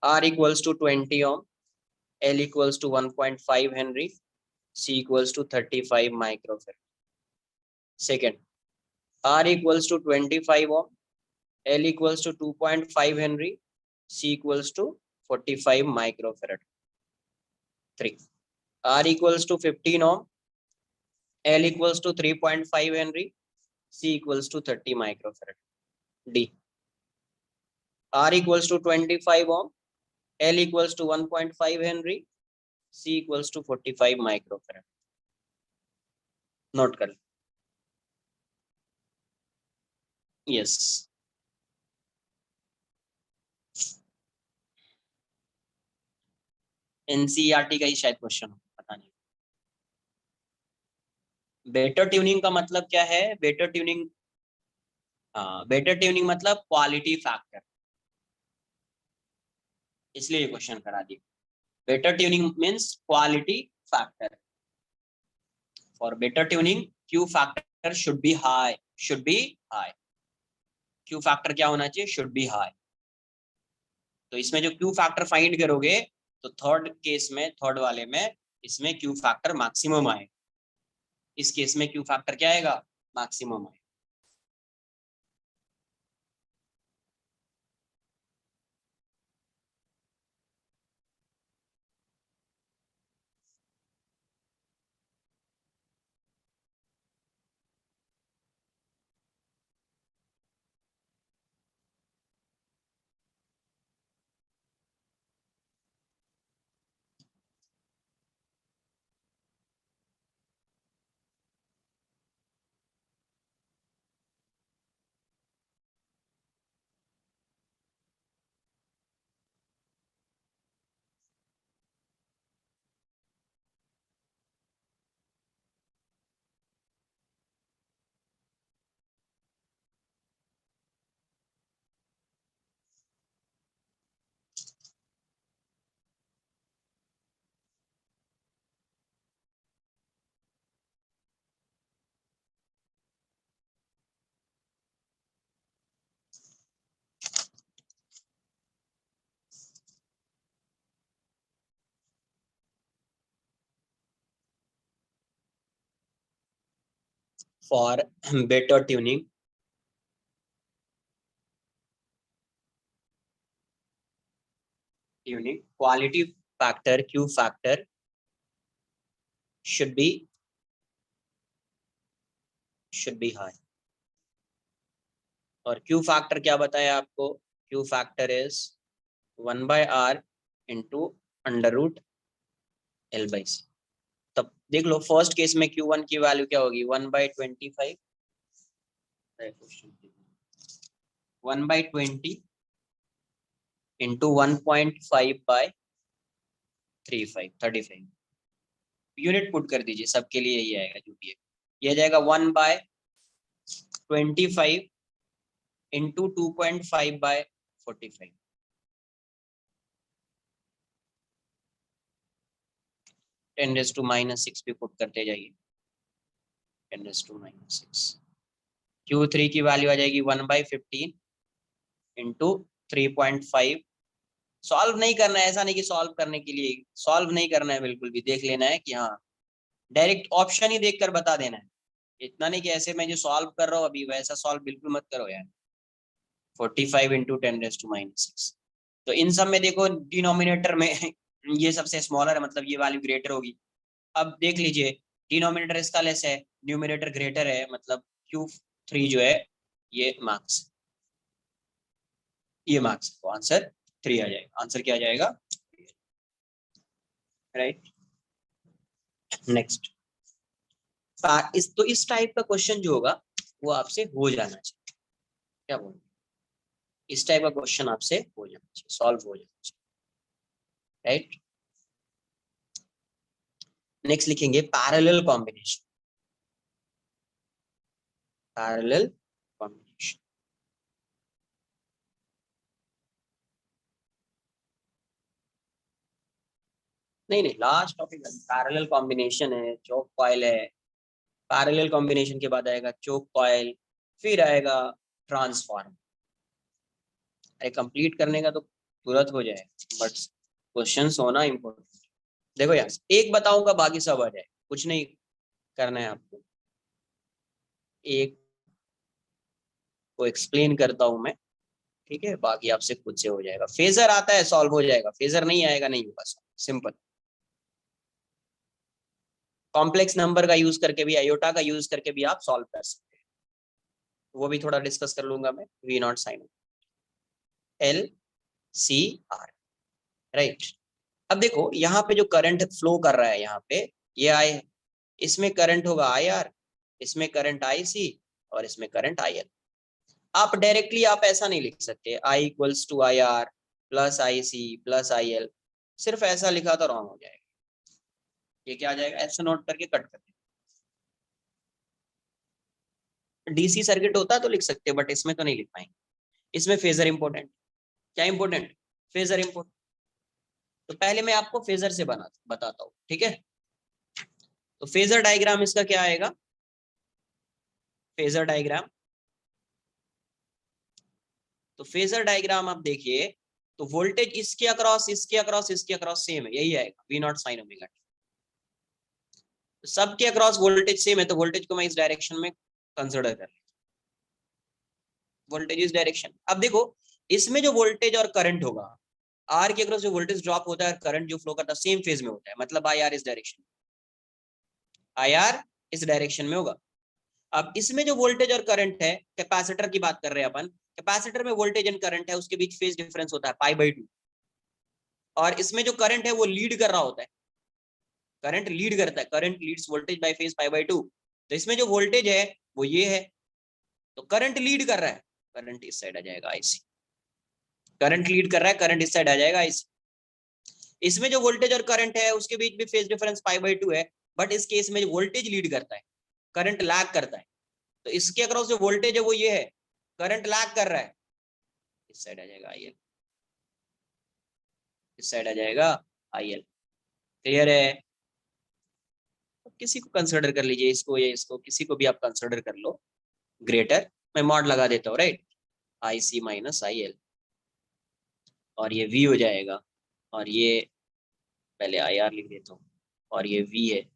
Speaker 1: R equals to 20 ohm, L equals to 1.5 Henry, C equals to 35 microfarad. Second, R equals to 25 ohm, L equals to 2.5 Henry, C equals to 45 microfarad. 3. R equals to 15 ohm, L equals to 3.5 Henry, C equals to 30 microfarad. D. R equals to 25 ohm, L equals to 1.5 Henry, C equals to 45 microfarad. Note कर, yes. NCERT का ही शायद question हो, पता नहीं। Better tuning का मतलब क्या है, बेटर ट्यूनिंग, हाँ, बेटर ट्यूनिंग मतलब क्वालिटी फैक्टर, इसलिए ये क्वेश्चन करा दिया। Better tuning means quality factor. For better tuning Q factor should be high, should be high. Q factor क्या होना चाहिए? Should be high. तो इसमें जो क्यू फैक्टर फाइंड करोगे तो थर्ड केस में, थर्ड वाले में, इसमें क्यू फैक्टर मैक्सिमम आएगा। इस केस में क्यू फैक्टर क्या आएगा? मैक्सिमम आएगा। For better tuning, quality factor Q factor should be high। और Q factor क्या बताया आपको? Q factor is 1/r into under root L/c। तब देख लो फर्स्ट केस में Q1 की वैल्यू क्या होगी? 1/25, 1/20 into 1.5/35, 35 यूनिट पुट कर दीजिए, सबके लिए यही आएगा जो भी है। ये जाएगा 1/25 into 2.5/45। 10⁻⁻6 भी पुट करते जाइए। 10⁻⁻6 Q3 की वैल्यू आ जाएगी 1/15 इंटू 3.5। सॉल्व नहीं करना है, ऐसा नहीं कि सॉल्व करने के लिए सॉल्व नहीं करना है, बिल्कुल भी देख लेना है कि हाँ, डायरेक्ट ऑप्शन ही देखकर बता देना है। इतना नहीं कि ऐसे मैं जो सॉल्व कर रहा हूँ अभी वैसा सॉल्व बिल्कुल मत करो यार। 45 इंटू 10⁻⁻6। तो इन सब में देखो डिनोमिनेटर में ये सबसे स्मॉलर है, मतलब ये वैल्यू ग्रेटर होगी। अब देख लीजिए डिनोमिनेटर इसका लेस है, न्यूमिनेटर ग्रेटर है, मतलब Q3 जो है ये मार्क्स, ये मार्क्स, तो आंसर 3 आ जाएगा। आंसर क्या आ जाएगा? राइट। नेक्स्ट, इस टाइप का क्वेश्चन जो होगा वो आपसे हो जाना चाहिए। क्या बोलते? इस टाइप का क्वेश्चन आपसे हो जाना चाहिए, सॉल्व हो जाना चाहिए। राइट। नेक्स्ट लिखेंगे पैरेलल कॉम्बिनेशन। पैरेलल कॉम्बिनेशन, नहीं नहीं, लास्ट टॉपिक पैरेलल कॉम्बिनेशन है, चोक कॉइल है। पैरेलल कॉम्बिनेशन के बाद आएगा चोक कॉइल, फिर आएगा ट्रांसफॉर्म। अरे कंप्लीट करने का तो तुरंत हो जाएगा, बट क्वेश्चंस होना इम्पोर्टेंट। देखो यार, एक बताऊंगा बाकी सब आ जाए, कुछ नहीं करना है आपको। एक को एक्सप्लेन करता हूं मैं, ठीक है, बाकी आपसे खुद से हो जाएगा। फेजर आता है सॉल्व हो जाएगा, फेजर नहीं आएगा नहीं होगा, सिंपल। कॉम्प्लेक्स नंबर का यूज करके भी, आयोटा का यूज करके भी आप सॉल्व कर सकते हैं, वो भी थोड़ा डिस्कस कर लूंगा मैं। V0 sign LCR, right. अब देखो यहाँ पे जो करंट फ्लो कर रहा है, यहाँ पे ये आई, इसमें करंट होगा IR, इसमें करंट IC, और इसमें करंट IL। आप डायरेक्टली आप ऐसा नहीं लिख सकते I = IR plus IC plus IL, सिर्फ ऐसा लिखा तो रॉन्ग हो जाएगा। ये क्या आ जाएगा? ऐसे नोट करके कट कर, डीसी सर्किट होता तो लिख सकते, बट इसमें तो नहीं लिख पाएंगे। इसमें फेजर इंपॉर्टेंट। क्या इंपॉर्टेंट? Phasor important. तो पहले मैं आपको फेजर से बताता हूँ, ठीक है। तो फेजर डायग्राम इसका क्या आएगा? फेजर डायग्राम, तो फेजर डायग्राम आप देखिए, तो वोल्टेज इसके अक्रॉस, इसके अक्रॉस, इसके अक्रॉस सेम है, यही आएगा V naught sine omega T. सबके अक्रॉस वोल्टेज सेम है, तो वोल्टेज को मैं इस डायरेक्शन में कंसिडर कर, वोल्टेज इस डायरेक्शन। अब देखो, इसमें जो वोल्टेज और करंट होगा, आर के अक्रॉस जो वोल्टेज ड्रॉप होता है और करंट जो फ्लो करता है सेम फेज में होता है, मतलब आई आर इस डायरेक्शन, आई आर इस डायरेक्शन में होगा। अब इसमें जो वोल्टेज और करंट है, कैपेसिटर की बात कर रहे हैं अपन, कैपेसिटर में वोल्टेज एंड करंट है, उसके बीच फेज डिफरेंस होता है π/2। और इसमें जो करंट है वो लीड कर रहा होता है, करंट लीड करता है, current leads voltage by phase π/2। तो इसमें जो वोल्टेज है वो ये है, तो करंट लीड कर रहा है, करंट इस साइड आ जाएगा आईसी, करंट लीड कर रहा है, करंट इस साइड आ जाएगा आईसी। इसमें जो वोल्टेज और करंट है उसके बीच भी फेज डिफरेंस π/2 है, बट इस केस में वोल्टेज लीड करता है, करंट लैग करता है। तो इसके अक्रॉस जो वोल्टेज है वो ये है, करंट लैग कर रहा है, इस साइड आ जाएगा आईएल, इस साइड आ जाएगा आईएल। क्लियर है? किसी को कंसिडर कर लीजिए, इसको या इसको, किसी को भी आप कंसिडर कर लो। ग्रेटर, मैं मॉड लगा देता हूँ, right, I C minus I L, और ये वी हो जाएगा, और ये पहले आई आर लिख देता हूँ, और ये वी है।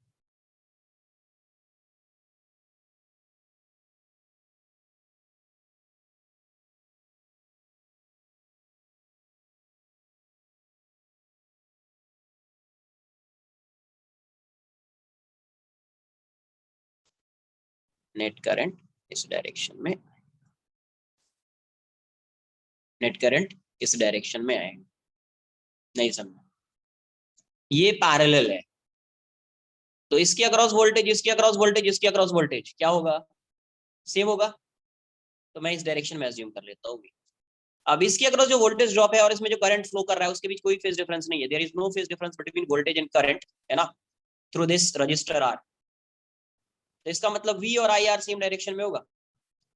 Speaker 1: नेट करंट इस डायरेक्शन में, नेट करंट इस डायरेक्शन में आएगा। नहीं समझा? ये पैरेलल है, तो इसके अक्रॉस वोल्टेज, इसके अक्रॉस वोल्टेज, इसके अक्रॉस वोल्टेज क्या होगा? सेम होगा। तो मैं इस डायरेक्शन में अज्यूम कर लेता हूँ। अब इसके अक्रॉस जो वोल्टेज ड्रॉप है और इसमें जो करंट फ्लो कर रहा है उसके बीच कोई फेज डिफरेंस नहीं है, there is no phase difference between voltage and current, है ना, थ्रू दिस रजिस्टर आर। तो इसका मतलब वी और आई आर सेम डायरेक्शन में होगा,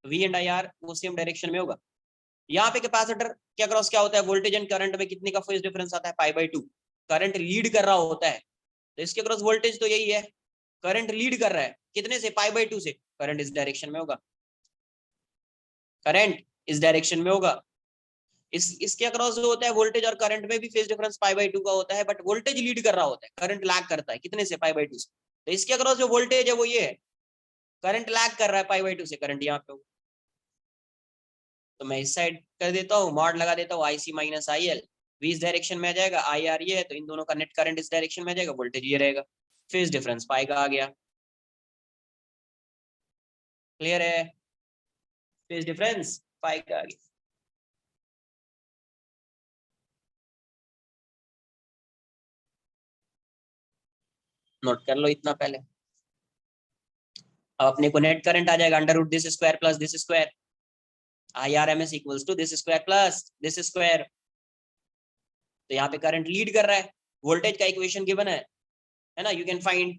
Speaker 1: वी एंड आई आर वो सेम डायरेक्शन में होगा। यहाँ पे कैपेसिटर के अक्रॉस क्या होता है, वोल्टेज एंड करंट में कितने का फेज डिफरेंस आता है, π/2। करंट लीड कर रहा होता है, तो इसके अक्रॉस वोल्टेज तो यही है, करंट लीड कर रहा है कितने से, π/2 से, करंट इस डायरेक्शन में होगा, करंट इस डायरेक्शन में होगा। इसके अक्रॉस जो होता है वोल्टेज और करंट में भी फेज डिफरेंस π/2 का होता है, बट वोल्टेज लीड कर रहा होता है, करंट लैग करता है कितने से, π/2 से। तो इसके अक्रॉस जो वोल्टेज है वो ये है, करंट लैग कर रहा है π/2 से, करंट यहाँ पे होगा। तो मैं इस साइड कर देता हूँ, मॉड लगा देता हूँ, आई C minus I L, we इस डायरेक्शन में आ जाएगा, आई आर ये है, तो इन दोनों का नेट करंट इस डायरेक्शन में आ जाएगा, वोल्टेज ये रहेगा, फेज डिफरेंस पाई का आ गया। क्लियर है? फेज डिफरेंस पाई का आ गया। नोट कर लो इतना पहले। अब अपने को नेट करंट आ जाएगा under root this square plus this square, I R M S equals to this square plus this square. तो यहाँ पे करंट लीड कर रहा है, वोल्टेज का इक्वेशन गिवन है ना, you can find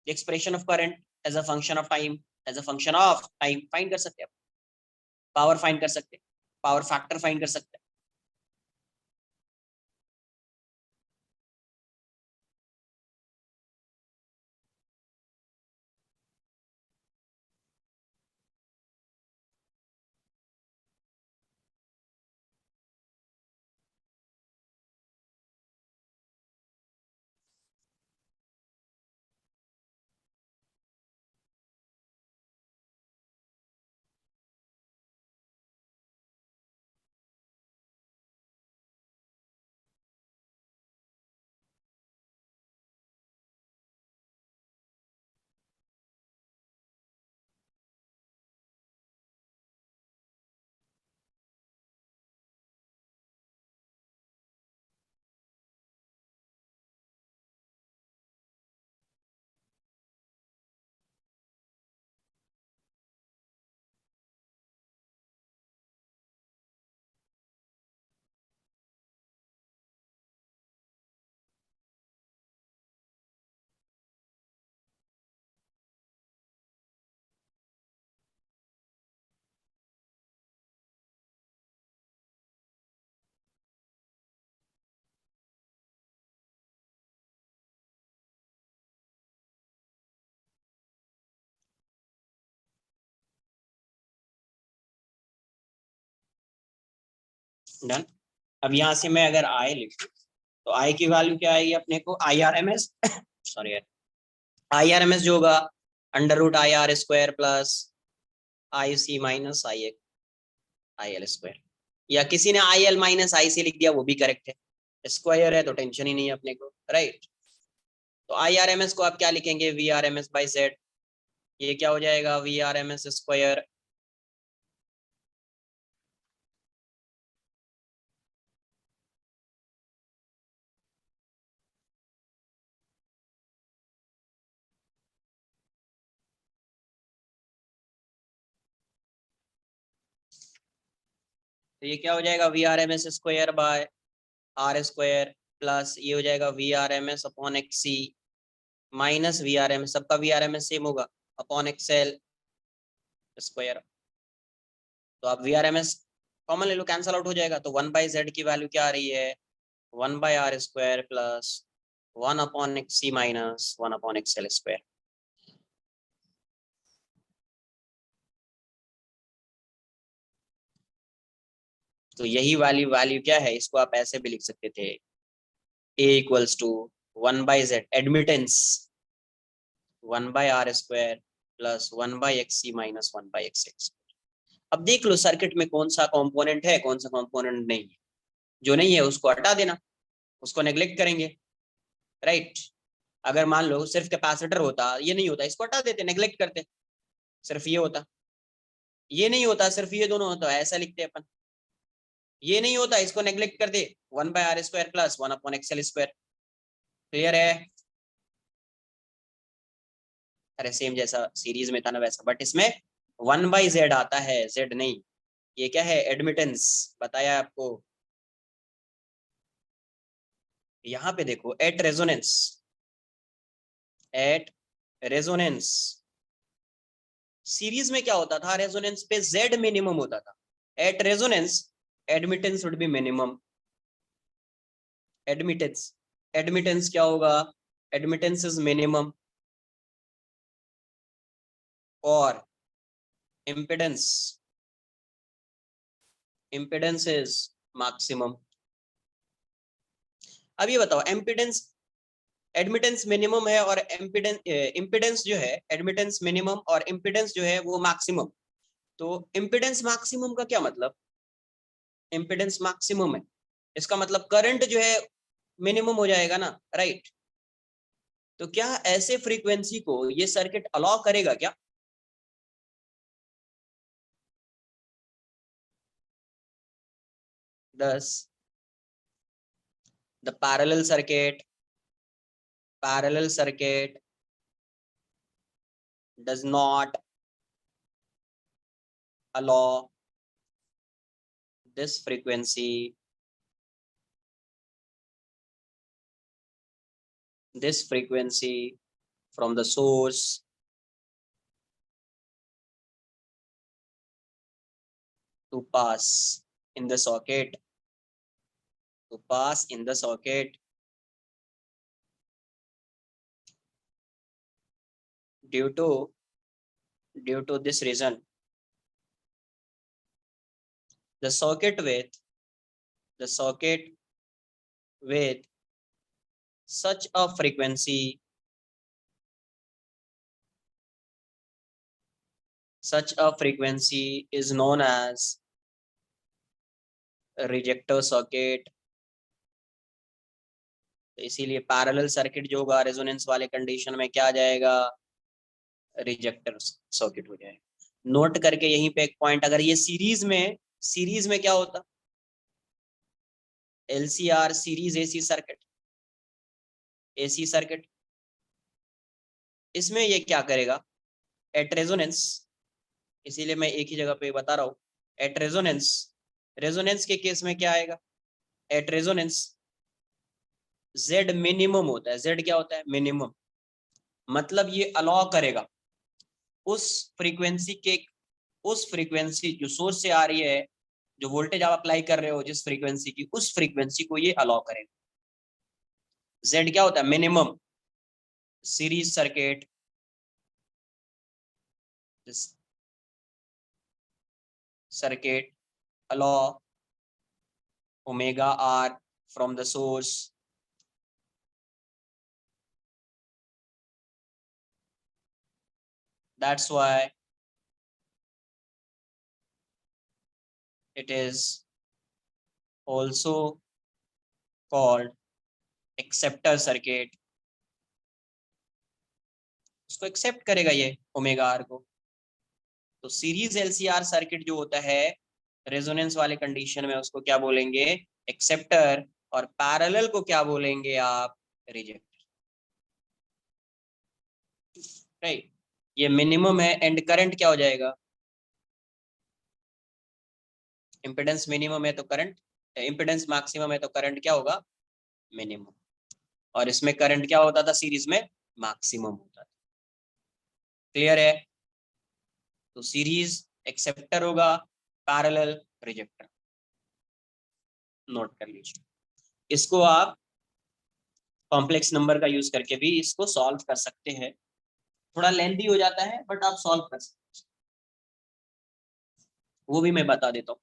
Speaker 1: the expression of current as a function of time, as a function of time find कर सकते हैं, पावर फाइंड कर सकते हैं, पावर फैक्टर फाइंड कर सकते हैं। डन। अब यहाँ से मैं अगर आई लिखूं तो आई की वैल्यू क्या आएगी अपने को, I R M S sorry I R M S जो होगा under root I R square plus I C minus I L square, या किसी ने आई एल माइनस आई सी लिख दिया वो भी करेक्ट है, स्क्वायर है तो टेंशन ही नहीं है अपने को, राइट। तो आई आर एम एस को आप क्या लिखेंगे, V R M S by Z, ये क्या हो जाएगा V R M S square तो ये क्या हो जाएगा V R M S square by R square plus ये हो जाएगा V R M S upon X C minus V R M S, सबका V R M S same होगा, अपॉन एक्सएल स्क्वायर। तो आप V R M S common ले लो, cancel out हो जाएगा, तो 1/z की वैल्यू क्या आ रही है 1/r square plus 1/x c minus 1/xl square. तो यही वाली वैल्यू क्या है, इसको आप ऐसे भी लिख सकते थे, a equals to 1/z admittance 1/r square plus 1/xc minus 1/xl। अब देख लो सर्किट में कौन सा कंपोनेंट है कौन सा कंपोनेंट नहीं है, जो नहीं है उसको हटा देना, उसको नेग्लेक्ट करेंगे, राइट। अगर मान लो सिर्फ कैपेसिटर होता, ये नहीं होता, इसको हटा देते, नेग्लेक्ट करते, सिर्फ ये होता, ये नहीं होता, सिर्फ ये दोनों होता, ऐसा लिखते अपन, ये नहीं होता, इसको नेग्लेक्ट कर दे 1/r square plus 1/xl square. Clear है, अरे सेम जैसा सीरीज में था ना वैसा, बट इसमें 1/z आता है, z नहीं। ये क्या है एडमिटेंस, बताया आपको। यहाँ पे देखो एट रेजोनेंस सीरीज में क्या होता था, रेजोनेंस पे z मिनिमम होता था, eight resonance admittance would be minimum. Admittance admittance क्या होगा, एडमिटेंस इज मिनिमम और इम्पिडेंस इम्पिडेंस इज मैक्सिमम। अब ये बताओ इम्पिडेंस एडमिटेंस मिनिमम है और इम्पिडेंस जो है एडमिटेंस मिनिमम और इम्पिडेंस जो है वो मैक्सिमम। तो इम्पिडेंस मैक्सिमम का क्या मतलब, इम्पिडेंस मैक्सिमम है, इसका मतलब करंट जो है मिनिमम हो जाएगा ना, राइट। तो क्या ऐसे फ्रीक्वेंसी को ये सर्किट अलाउ करेगा क्या, दस the parallel circuit does not allow this frequency from the source to pass in the socket due to this reason the socket with such a frequency is known as ejector circuit. तो इसीलिए parallel circuit जो होगा resonance वाले condition में क्या आ जाएगा, ejector circuit हो जाएगा। नोट करके यहीं पे एक पॉइंट, अगर ये सीरीज में क्या होता, एलसीआर सीरीज एसी सर्किट, इसमें ये क्या करेगा एट रेजोनेंस, इसीलिए मैं एक ही जगह पे बता रहा हूँ, एट रेजोनेंस के केस में क्या आएगा, एट रेजोनेंस जेड मिनिमम होता है, जेड क्या होता है मिनिमम, मतलब ये अलाउ करेगा उस फ्रीक्वेंसी जो सोर्स से आ रही है, जो वोल्टेज आप अप्लाई कर रहे हो जिस फ्रीक्वेंसी की, उस फ्रीक्वेंसी को ये अलाउ करेगा। जेड क्या होता है minimum, series circuit allow omega r from the source. That's why it is also called acceptor circuit. उसको एक्सेप्ट करेगा ये ओमेगा आर को। तो सीरीज एलसीआर सर्किट जो होता है रेजोनेंस वाले कंडीशन में उसको क्या बोलेंगे, एक्सेप्टर, और पैरेलल को क्या बोलेंगे आप, रिजेक्टर। राइट, ये मिनिमम है एंड करंट क्या हो जाएगा, इंपेडेंस मिनिमम है तो करंट, इंपेडेंस मैक्सिमम है तो करंट क्या होगा, मिनिमम। और इसमें करंट क्या होता था सीरीज में, मैक्सिमम होता था। क्लियर है? तो सीरीज एक्सेप्टर होगा, पैरेलल रिजेक्टर। नोट कर लीजिए, इसको आप कॉम्प्लेक्स नंबर का यूज करके भी इसको सॉल्व कर सकते हैं। थोड़ा लेंथी हो जाता है बट आप सॉल्व कर सकते हैं, वो भी मैं बता देता हूँ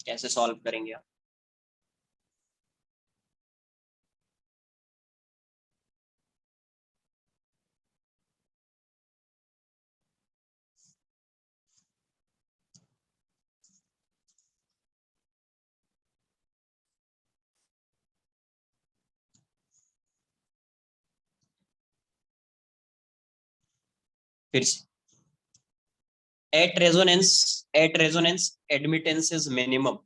Speaker 1: कैसे सॉल्व करेंगे आप। फिर से, at resonance admittance is minimum.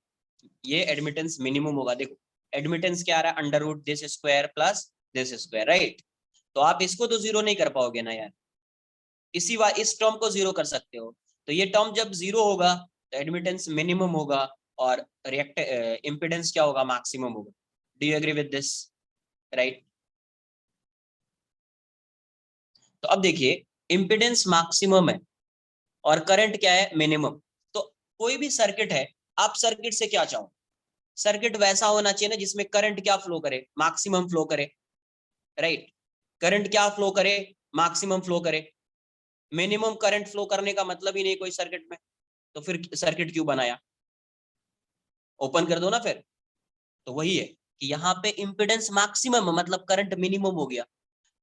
Speaker 1: ये एडमिटेंस मिनिमम होगा। देखो एडमिटेंस क्या आ रहा है, under root this square plus this square, right. तो आप इसको तो जीरो नहीं कर पाओगे ना यार, इस टर्म को जीरो कर सकते हो। तो ये टर्म जब जीरो होगा तो एडमिटेंस मिनिमम होगा और रिएक्ट इंपेडेंस क्या होगा, मैक्सिमम होगा। Do you agree with this, right? तो अब देखिए, इंपेडेंस मैक्सिमम है और करंट क्या है, मिनिमम। तो कोई भी सर्किट है, आप सर्किट से क्या चाहो, सर्किट वैसा होना चाहिए ना जिसमें करंट क्या फ्लो करे, मैक्सिमम फ्लो करे, राइट। करंट क्या फ्लो करे, मैक्सिमम फ्लो करे। मिनिमम करंट फ्लो करने का मतलब ही नहीं कोई सर्किट में, तो फिर सर्किट क्यों बनाया, ओपन कर दो ना फिर। तो वही है कि यहाँ पे इंपेडेंस मैक्सिमम मतलब करंट मिनिमम हो गया।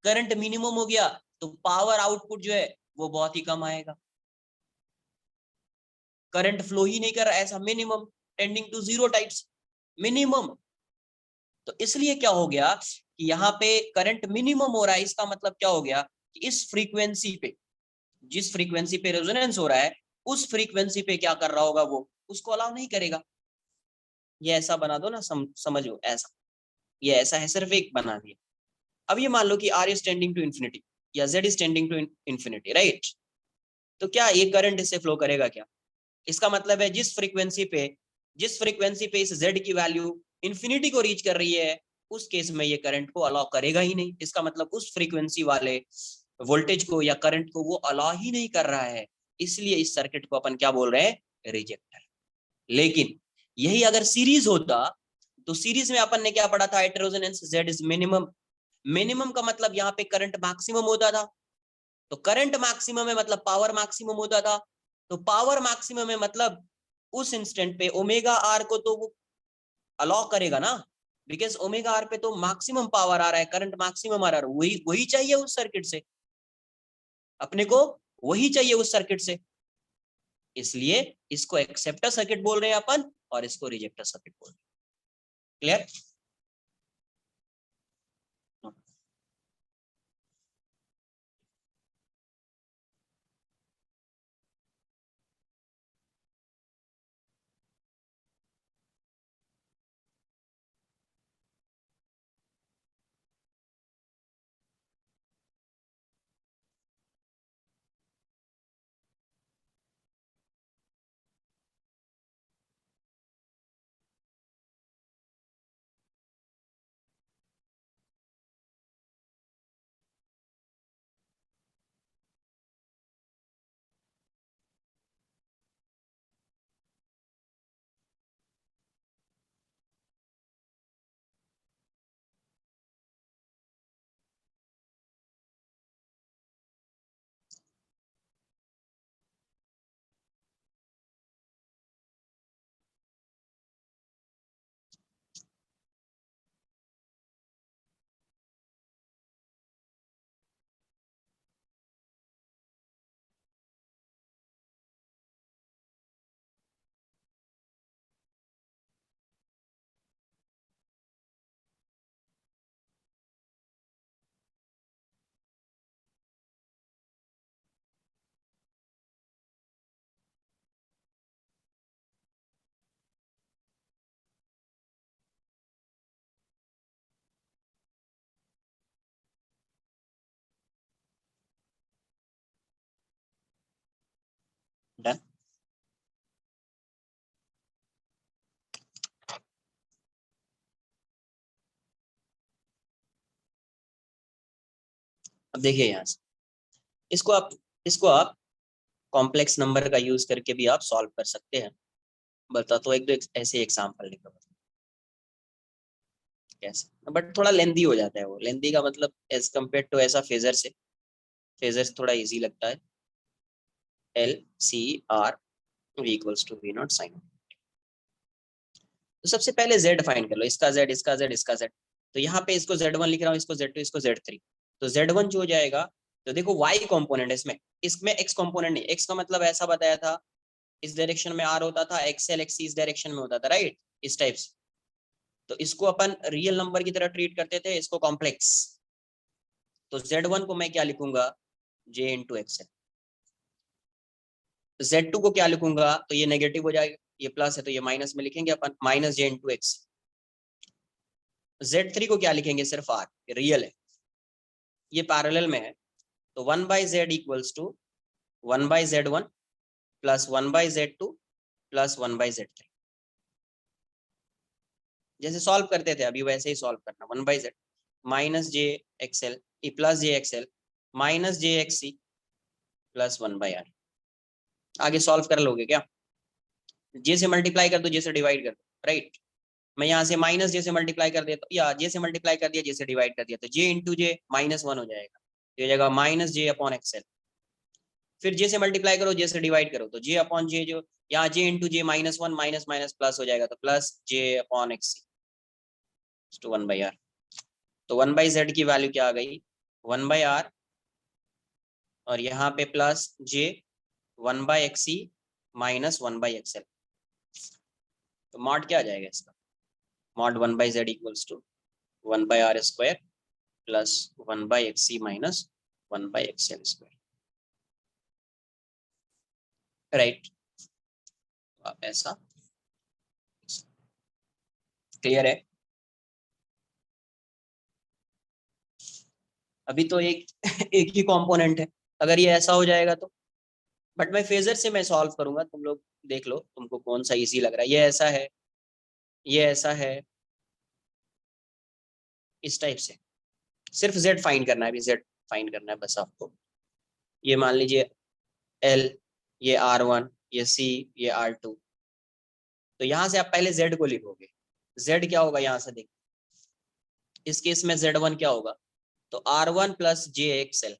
Speaker 1: करंट मिनिमम हो गया तो पावर आउटपुट जो है वो बहुत ही कम आएगा। करंट फ्लो ही नहीं कर रहा, ऐसा minimum tending to zero types minimum. तो इसलिए क्या हो गया कि यहाँ पे करंट मिनिमम हो रहा है, इसका मतलब क्या हो गया कि इस फ्रीक्वेंसी पे, जिस फ्रीक्वेंसी पे रेजोनेंस हो रहा है उस फ्रीक्वेंसी पे क्या कर रहा होगा, वो उसको अलाउ नहीं करेगा। ये ऐसा बना दो ना, समझो ऐसा, ये ऐसा है, सिर्फ एक बना दिया। अब ये मान लो कि R is tending to infinity या Z is tending to infinity, right. तो क्या ये करंट इससे फ्लो करेगा क्या, इसका मतलब है जिस फ्रीक्वेंसी पे इस जेड की वैल्यू इन्फिनिटी को रीच कर रही है उस केस में ये करंट को अलाउ करेगा ही नहीं। इसका मतलब उस फ्रीक्वेंसी वाले वोल्टेज को या करंट को वो अलाउ ही नहीं कर रहा है, इसलिए इस सर्किट को अपन क्या बोल रहे हैं, रिजेक्टर। लेकिन यही अगर सीरीज होता तो सीरीज में अपन ने क्या पढ़ा था, at resonance Z is minimum. Minimum का मतलब यहाँ पे करंट मैक्सिमम होता था, तो करंट मैक्सिमम है मतलब पावर मैक्सिमम होता था। तो पावर मैक्सिमम है मतलब उस इंस्टेंट पे ओमेगा आर को तो वो अलाउ करेगा ना, बिकॉज ओमेगा आर पे तो मैक्सिमम पावर आ रहा है, करंट मैक्सिमम आ रहा है, वही वही चाहिए उस सर्किट से अपने को, वही चाहिए उस सर्किट से। इसलिए इसको एक्सेप्टर सर्किट बोल रहे हैं अपन और इसको रिजेक्टर सर्किट बोल रहे हैं। क्लियर? अब देखिए यहाँ से इसको आप कॉम्प्लेक्स नंबर का यूज करके भी आप सॉल्व कर सकते हैं। बता तो एक दो ऐसे एग्जाम्पल लिखो कैसे, बट थोड़ा लेंदी हो जाता है। वो लेंदी का मतलब एज कम्पेयर टू ऐसा फेजर से, फेजर थोड़ा इजी लगता है। L C R V equals to V naught sine. तो सबसे पहले z फाइंड कर लो, इसका z, इसका z, इसका z। तो यहाँ पे इसको z1 लिख रहा हूँ, इसको z2, इसको z3। तो z1 जो हो जाएगा, तो देखो y कंपोनेंट है इसमें, इसमें x कंपोनेंट नहीं। x का मतलब ऐसा बताया था, इस डायरेक्शन में r होता था, xl xc इस डायरेक्शन में होता था, राइट, इस टाइप से। तो इसको अपन रियल नंबर की तरह ट्रीट करते थे, इसको कॉम्प्लेक्स। तो z1 को मैं क्या लिखूंगा, j इंटू एक्सएल। z2 को क्या लिखूंगा, तो ये नेगेटिव हो जाएगा, ये प्लस है तो ये माइनस में लिखेंगे अपन, minus j into X. z3 को क्या लिखेंगे, सिर्फ r, रियल है, ये पैरेलल में है। तो 1/z equals to 1/z1 plus 1/z2 plus 1/z3। जैसे सॉल्व करते थे अभी वैसे ही सॉल्व करना। 1/z minus J XL plus J XL minus जे एक्स सी प्लस 1/r। आगे सॉल्व कर लोगे क्या, जे से मल्टीप्लाई कर दो, जे से डिवाइड कर दो, राइट। मैं यहाँ से माइनस जे से मल्टीप्लाई कर देता हूँ, या जे से मल्टीप्लाई कर दिया, जे से डिवाइड कर दिया, तो जे इंटू जे -1 हो जाएगा, तो ये जाएगा माइनस जे अपॉन एक्सएल। फिर जे से मल्टीप्लाई करो, जे से डिवाइड करो, तो जे अपॉन जे, जो यहाँ J into J -1 minus minus plus हो जाएगा, तो plus J upon X to 1/r। तो 1/z की वैल्यू क्या आ गई, 1/r, और यहाँ पे प्लस जे 1/xc माइनस 1/xl। तो मॉड क्या आ जाएगा इसका, mod 1/z equals to 1/r square plus 1/xc minus 1/xl square, right. ऐसा क्लियर है। अभी तो एक एक ही कंपोनेंट है, अगर ये ऐसा हो जाएगा तो, बट मैं फेजर से मैं सॉल्व करूंगा, तुम लोग देख लो तुमको कौन सा इजी लग रहा है। ये ऐसा है, ये ऐसा है, इस टाइप से। सिर्फ z फाइंड करना है, अभी z फाइंड करना है बस आपको। ये मान लीजिए l, ये r1, ये c, ये r2। तो यहाँ से आप पहले z को लिखोगे, z क्या होगा यहाँ से देख, इस केस में z1 क्या होगा, तो r1 प्लस जे एक्सएल।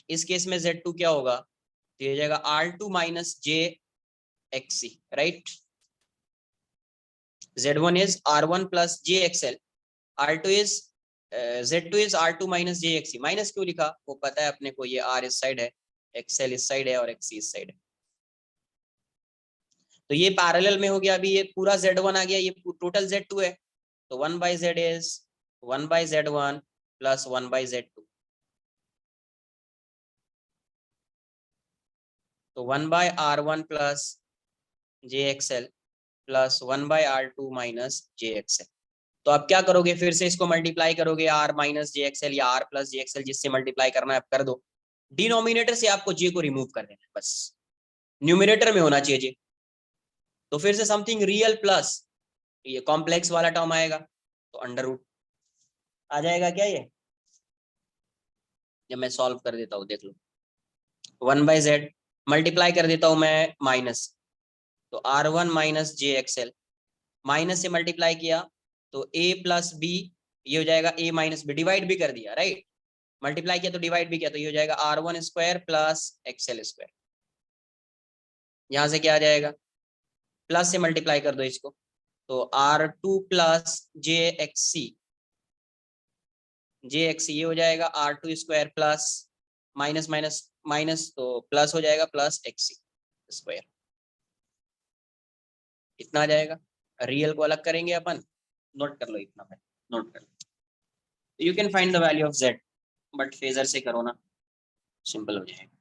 Speaker 1: इस केस में z2 क्या होगा, तो ये जाएगा r2 minus J XC, right. z1 is r1 plus jxl, r2 is z2 is r2 minus jxc। Minus क्यों लिखा, वो पता है अपने को, ये r इस साइड है, xl इस साइड है और xc इस साइड है। तो ये पैरेलल में हो गया, अभी ये पूरा z1 आ गया, ये टोटल z2 है। तो 1/z is 1/z1 plus 1/z2। तो 1/r1 plus jxl plus 1/r2 minus jxl। तो आप क्या करोगे, फिर से इसको मल्टीप्लाई करोगे, आर माइनस जे एक्सएल या आर प्लस जे एक्सएल, जिससे मल्टीप्लाई करना है आप कर दो। डिनोमिनेटर से आपको जे को रिमूव कर देना है बस, न्यूमिनेटर में होना चाहिए जे। तो फिर से समथिंग रियल प्लस ये कॉम्प्लेक्स वाला टर्म आएगा, तो अंडर रूट आ जाएगा क्या ये, जब मैं सॉल्व कर देता हूँ देख लो। 1/z मल्टीप्लाई कर देता हूँ मैं माइनस, तो r1 minus J XL, minus से मल्टीप्लाई किया तो a प्लस बी, ये हो जाएगा a माइनस बी, डिवाइड भी कर दिया, राइट। मल्टीप्लाई किया तो डिवाइड भी किया, तो ये हो जाएगा r1 square plus XL square. यहाँ से क्या आ जाएगा, प्लस से मल्टीप्लाई कर दो इसको, तो r2 प्लस जे एक्स सी ये हो जाएगा r2 square plus minus minus minus, तो प्लस हो जाएगा प्लस एक्स सी स्क्वायर, इतना आ जाएगा। रियल को अलग करेंगे अपन, नोट कर लो इतना, मैं नोट कर लो। You can find the value of z, but phasor से करो ना, सिंपल हो जाएगा।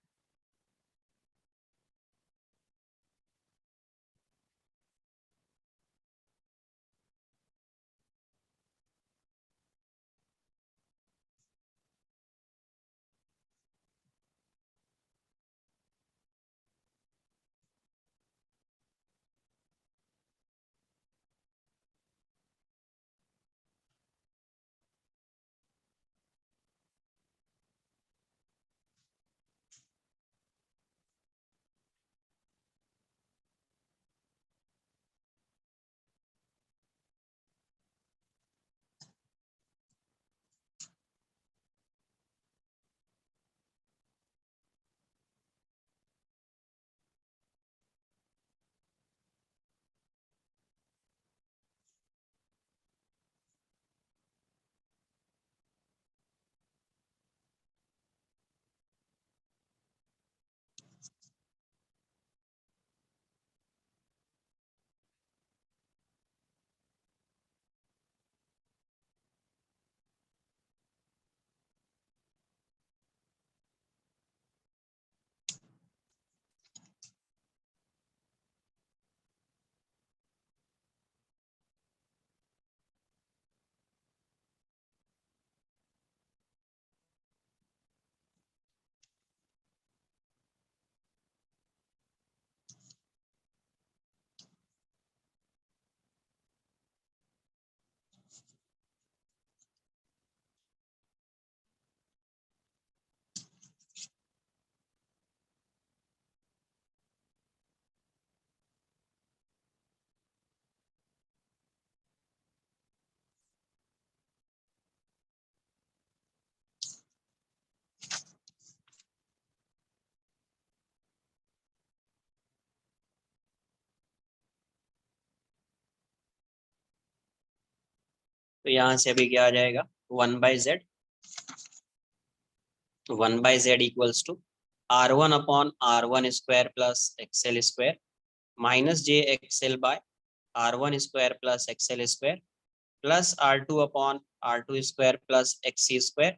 Speaker 1: तो यहाँ से अभी क्या आ जाएगा, 1/z, 1/z equals to r1/r1 square plus XL square minus J XL by r1 square plus XL square plus r2/r2 square plus XC square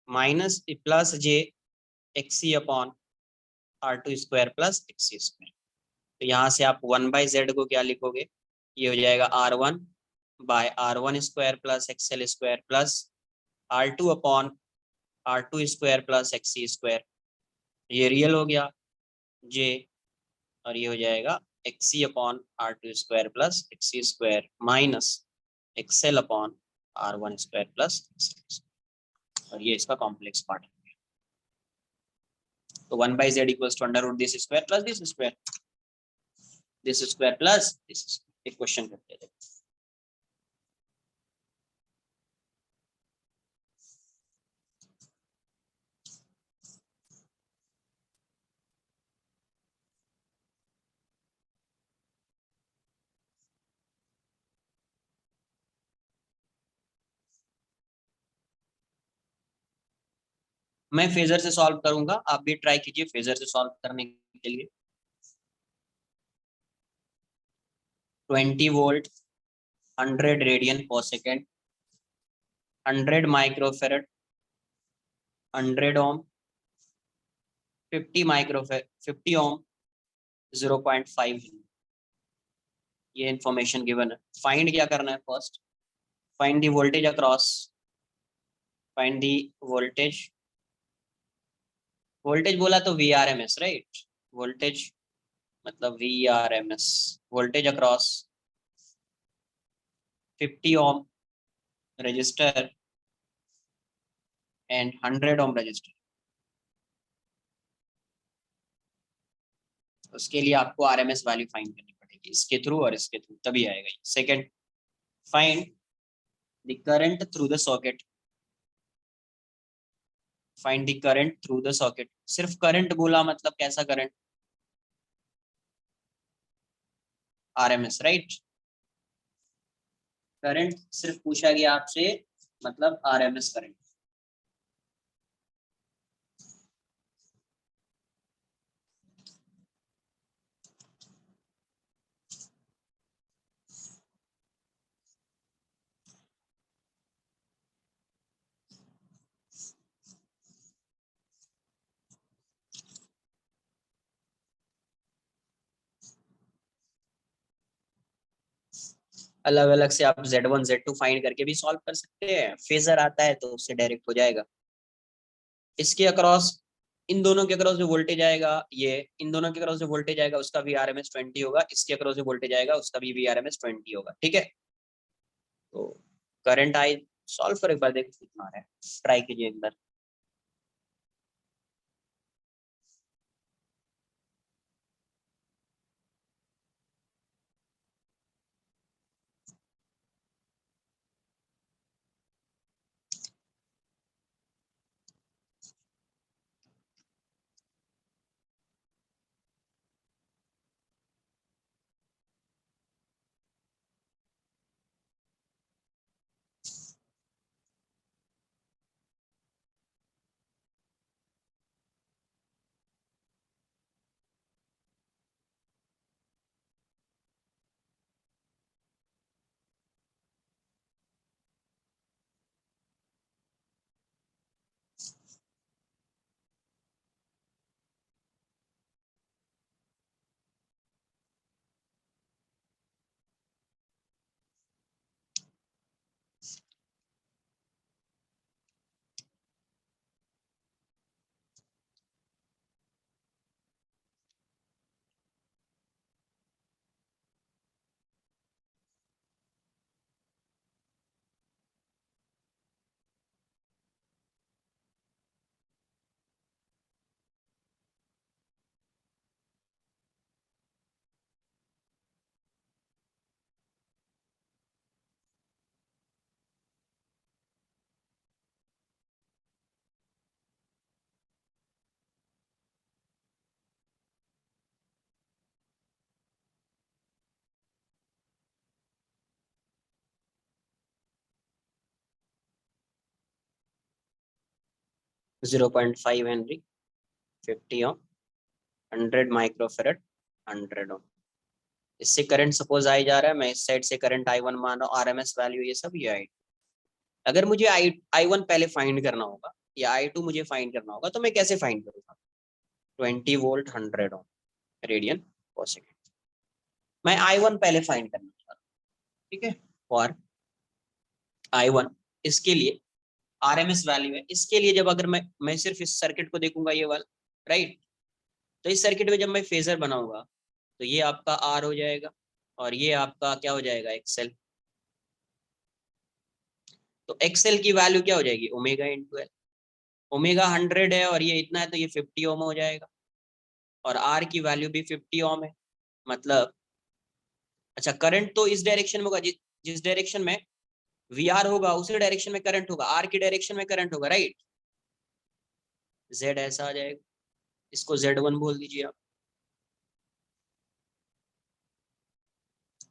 Speaker 1: minus plus J XC upon r2 square plus XC square. तो यहाँ से आप 1/z को क्या लिखोगे, ये हो जाएगा r1/r1 square plus XL square plus r2/r2 square plus XC square, ये रियल हो गया जे, और ये हो जाएगा XC upon r2 square plus XC square minus XL upon r1 square plus XL square, और ये इसका कॉम्प्लेक्स पार्ट है। तो 1/z equals to under root this square plus this square, this square plus this square. एक question करते हैं। मैं phasor से सॉल्व करूंगा, आप भी ट्राई कीजिए फेजर से सॉल्व करने के लिए। 20 volt, 100 radian per second, 100 microfarad, 100 ohm, 50 microfarad, 50 ohm, 0.5। ये इंफॉर्मेशन गिवन है। फाइंड क्या करना है, first find the voltage across, find the voltage, voltage बोला तो VRMS राइट, वोल्टेज मतलब VRMS, voltage across 50 ohm resistor and 100 ohm resistor. उसके लिए आपको RMS वैल्यू फाइंड करनी पड़ेगी, इसके थ्रू और इसके थ्रू, तभी आएगा। Second, find the current through the socket, find the current through the socket. सिर्फ करंट बोला मतलब कैसा करंट, RMS राइट, करंट सिर्फ पूछा गया आपसे, मतलब RMS करंट। अलग अलग से आप Z1 Z2 फाइंड करके भी सॉल्व कर सकते हैं, फेजर आता है तो उससे डायरेक्ट हो जाएगा। इसके अक्रॉस, इन दोनों के अक्रॉस जो वोल्टेज आएगा, ये इन दोनों के अक्रॉस जो वोल्टेज आएगा उसका भी RMS 20 होगा, इसके अक्रॉस जो वोल्टेज आएगा उसका भी RMS 20 होगा, ठीक है। तो करंट आई सॉल्व कर, एक बार देखो कितना आ रहा है, ट्राई कीजिए एक बार। 0.5 हेनरी, 50 ओम, 100 माइक्रोफेरेड, 100 ओम। इससे करंट सपोज आई जा रहा है, मैं इस साइड से करंट I1 मान रहा हूँ, आरएमएस वैल्यू ये सब, ये आई। अगर मुझे I1 पहले फाइंड करना होगा या I2 मुझे फाइंड करना होगा, तो मैं कैसे फाइंड करूंगा? 20 वोल्ट, 100 ओम, रेडियन पर सेकेंड। मैं I1 पहले फाइंड करना चाहता हूँ, ठीक है। और I1 इसके लिए आरएमएस वैल्यू है। इसके लिए जब अगर मैं सिर्फ इस सर्किट को देखूंगा, ये वाला, राइट, तो इस सर्किट में जब मैं फेजर बनाऊंगा तो ये आपका आर हो जाएगा और ये आपका क्या हो जाएगा, एक्सएल। तो एक्सएल की वैल्यू क्या हो जाएगी, ओमेगा इंटू एल। ओमेगा 100 है और ये इतना है, तो ये 50 ओम हो जाएगा। और आर की वैल्यू भी 50 ओम है। मतलब अच्छा, करंट तो इस डायरेक्शन में होगा, जिस डायरेक्शन में वी आर होगा उसी डायरेक्शन में करंट होगा, आर की डायरेक्शन में करंट होगा, राइट। जेड ऐसा आ जाएगा, इसको Z1 बोल दीजिए आप।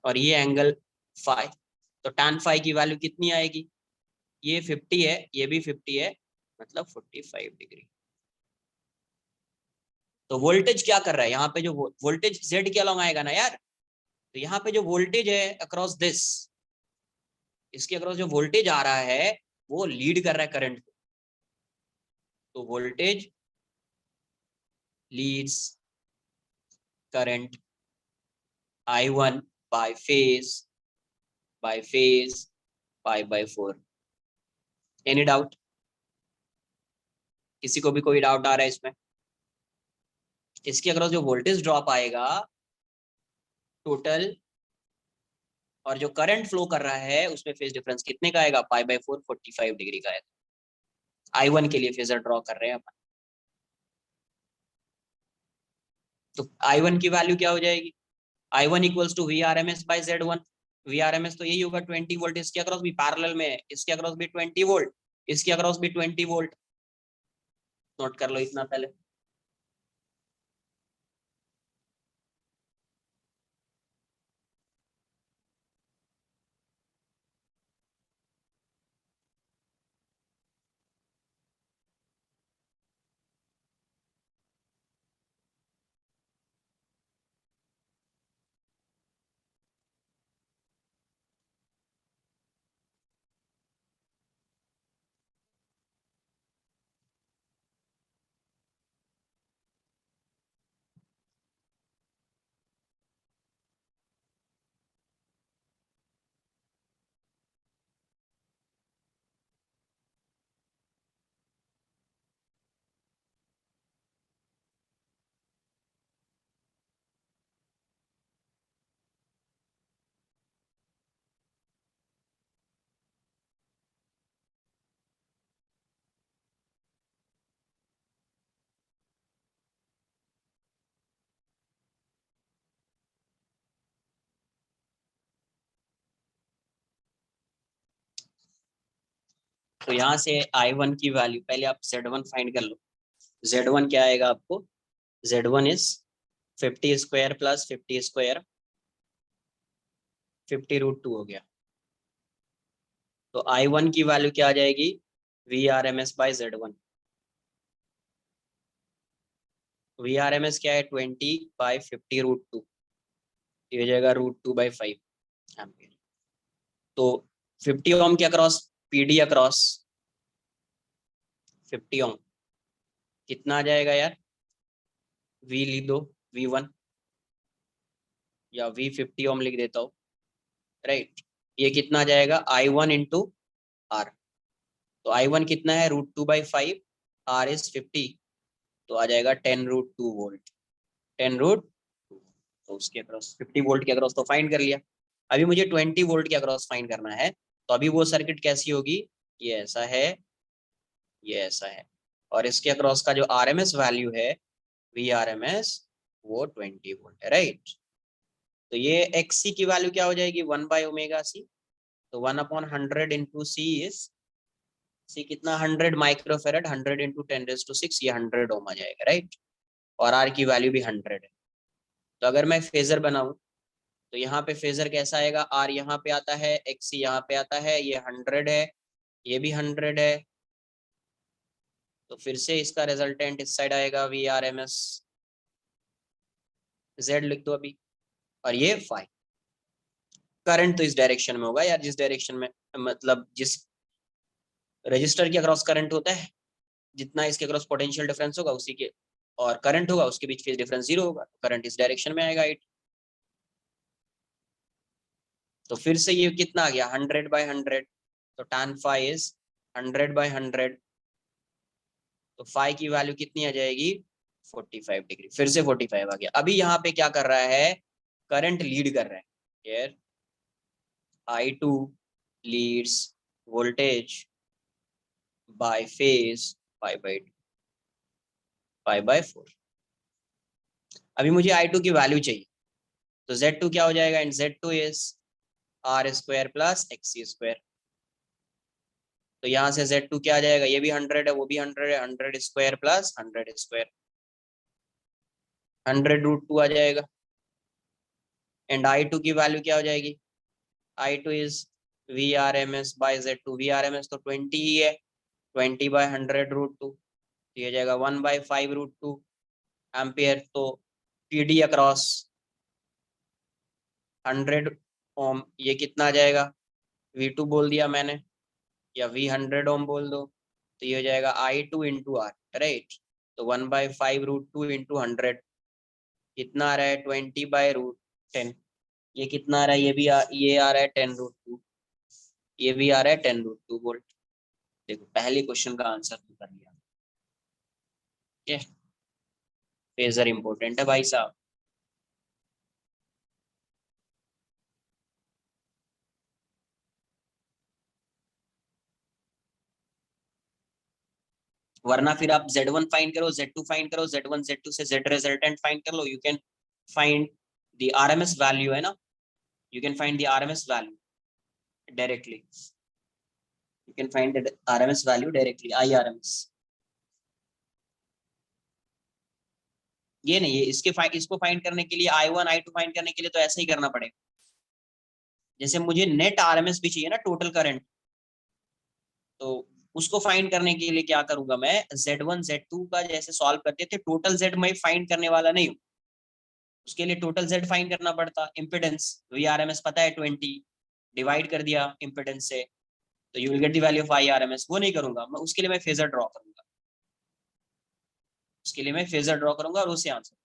Speaker 1: और ये एंगल फाई, तो tan फाई की वैल्यू कितनी आएगी, ये 50 है, ये भी 50 है, मतलब 45 डिग्री। तो वोल्टेज क्या कर रहा है यहाँ पे, जो वोल्टेज जेड के अलॉन्ग आएगा ना यार, तो यहाँ पे जो वोल्टेज है अक्रॉस दिस, इसके अक्रॉस जो वोल्टेज आ रहा है वो लीड कर रहा है करंट को। तो voltage leads current I1 by phase, pi by 4। Any doubt? किसी को भी कोई डाउट आ रहा है इसमें? इसके अक्रॉस जो वोल्टेज ड्रॉप आएगा टोटल, और जो करंट फ्लो कर रहा है उसमें फेज डिफरेंस कितने का आएगा, पाई बाय 4, 45 डिग्री का आएगा। I1 के लिए फेजर ड्रॉ कर रहे हैं अपन। तो I1 की वैल्यू क्या हो जाएगी, I1 equals to V R M S by Z1। V R M S तो यही होगा 20 वोल्ट, इसके अक्रॉस भी पैरेलल में है, इसके अक्रॉस भी 20 वोल्ट, इसके अक्रॉस भी 20 वोल्ट। नोट कर लो इतना पहले। तो यहाँ से I1 की वैल्यू पहले आप Z1 फाइंड कर लो। Z1 क्या आएगा आपको, Z1 is 50 square plus 50 square, 50√2 हो गया। तो I1 की वैल्यू क्या आ जाएगी, V R M S by Z1। V R M S क्या है, 20/50√2, ये हो जाएगा √2/5 एम्पियर। तो 50 ओम के अक्रॉस पीडी अक्रॉस 50 ओम कितना आ जाएगा यार, वी लिख दो, V1 या V50 ओम लिख देता हूँ, राइट। ये कितना आ जाएगा, I1 इंटू आर। तो I1 कितना है, √2/5, R इज 50, तो आ जाएगा 10√2 वोल्ट, 10√2। तो उसके अक्रॉस 50 वोल्ट के अक्रॉस तो फाइंड कर लिया। अभी मुझे 20 वोल्ट के अक्रॉस फाइंड करना है। तो अभी वो सर्किट कैसी होगी, ये ऐसा है, ये ऐसा है, और इसके अक्रॉस का जो आरएमएस वैल्यू है, वी आर एम एस, वो 20 वोल्ट है, राइट। तो ये एक्स सी की वैल्यू क्या हो जाएगी, 1/ω/c। तो 1/100 इंटू सी इज, सी कितना, 100 माइक्रोफेरेड, 100 इंटू 10⁶, ये 100 ओम आ जाएगा, राइट। और आर की वैल्यू भी 100 है। तो अगर मैं फेजर बनाऊं तो यहाँ पे फेजर कैसा आएगा, आर यहाँ पे आता है, एक्स सी यहाँ पे आता है, ये 100 है, ये भी 100 है। तो फिर से इसका रिजल्टेंट इस साइड आएगा, V R M S, Z लिख दो अभी, और ये फाइव। करंट तो इस डायरेक्शन में होगा यार, जिस डायरेक्शन में, मतलब जिस रजिस्टर के अक्रॉस करंट होता है, जितना इसके अक्रॉस पोटेंशियल डिफरेंस होगा उसी के, और करंट होगा उसके बीच फेज डिफरेंस जीरो होगा, करंट इस डायरेक्शन में आएगा 8। तो फिर से ये कितना आ गया, 100/100, तो tan फाइव इज 100/100, तो फाइव की वैल्यू कितनी आ जाएगी, 45 डिग्री। फिर से 45 आ गया। अभी यहाँ पे क्या कर रहा है, करंट लीड कर रहा है यार, I2 leads voltage by phase पाई/4। अभी मुझे I2 की वैल्यू चाहिए, तो Z2 क्या हो जाएगा, and Z2 is R² plus XC²। तो यहाँ से Z2 क्या आ जाएगा, ये भी 100 है, वो भी 100 है, 100² प्लस 100², 100√2 आ जाएगा। एंड I2 की वैल्यू क्या हो जाएगी, I2 इज VRMS/Z2, VRMS तो 20 ही है, 20/100√2, ये जाएगा 1/5√2 एम्पियर। तो PD अक्रॉस 100 ओम, ये कितना आ जाएगा, V2 बोल दिया मैंने, या V100 ओम बोल दो, तो ये हो जाएगा I2 इंटू R, राइट। तो 1/5√2 इंटू 100 कितना आ रहा है, 20/√10। ये कितना आ रहा है, ये आ रहा है 10√2, ये भी आ रहा है 10√2 वोल्ट। देखो पहले क्वेश्चन का आंसर तो कर लिया। ठीक है, फेजर इंपॉर्टेंट है भाई साहब। वरना फिर आप Z1 फाइंड करो, Z2 फाइंड करो, Z1 Z2 से Z रिजल्टेंट फाइंड कर लो, you can find the RMS value, है ना, you can find the RMS value directly, you can find the RMS value directly, IRMS। ये नहीं है, इसको फाइंड करने के लिए, I1 I2 फाइंड करने के लिए तो ऐसा ही करना पड़ेगा। जैसे मुझे नेट RMS भी चाहिए ना, टोटल करंट, तो उसको फाइंड करने के लिए क्या करूंगा मैं, Z1 Z2 का जैसे सॉल्व करते थे, टोटल Z मैं फाइंड करने वाला नहीं हूँ, उसके लिए टोटल Z फाइंड करना पड़ता। इम्पिडेंस VRMS पता है 20, डिवाइड कर दिया इम्पिडेंस से, तो you will get the value of IRMS। वो नहीं करूंगा मैं, उसके लिए मैं फेजर ड्रॉ करूंगा, उसके लिए मैं फेजर ड्रॉ करूंगा और उससे आंसर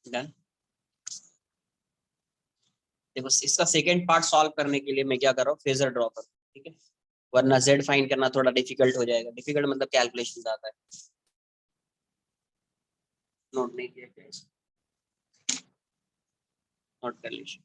Speaker 1: डन। देखो इसका सेकंड पार्ट सॉल्व करने के लिए मैं क्या कर रहा हूँ, फेजर ड्रॉ कर रहा हूँ, ठीक है, वरना Z फाइंड करना थोड़ा डिफिकल्ट हो जाएगा, डिफिकल्ट मतलब कैलकुलेशन ज्यादा है। नोट नहीं किया क्या, नोट कर लीजिए।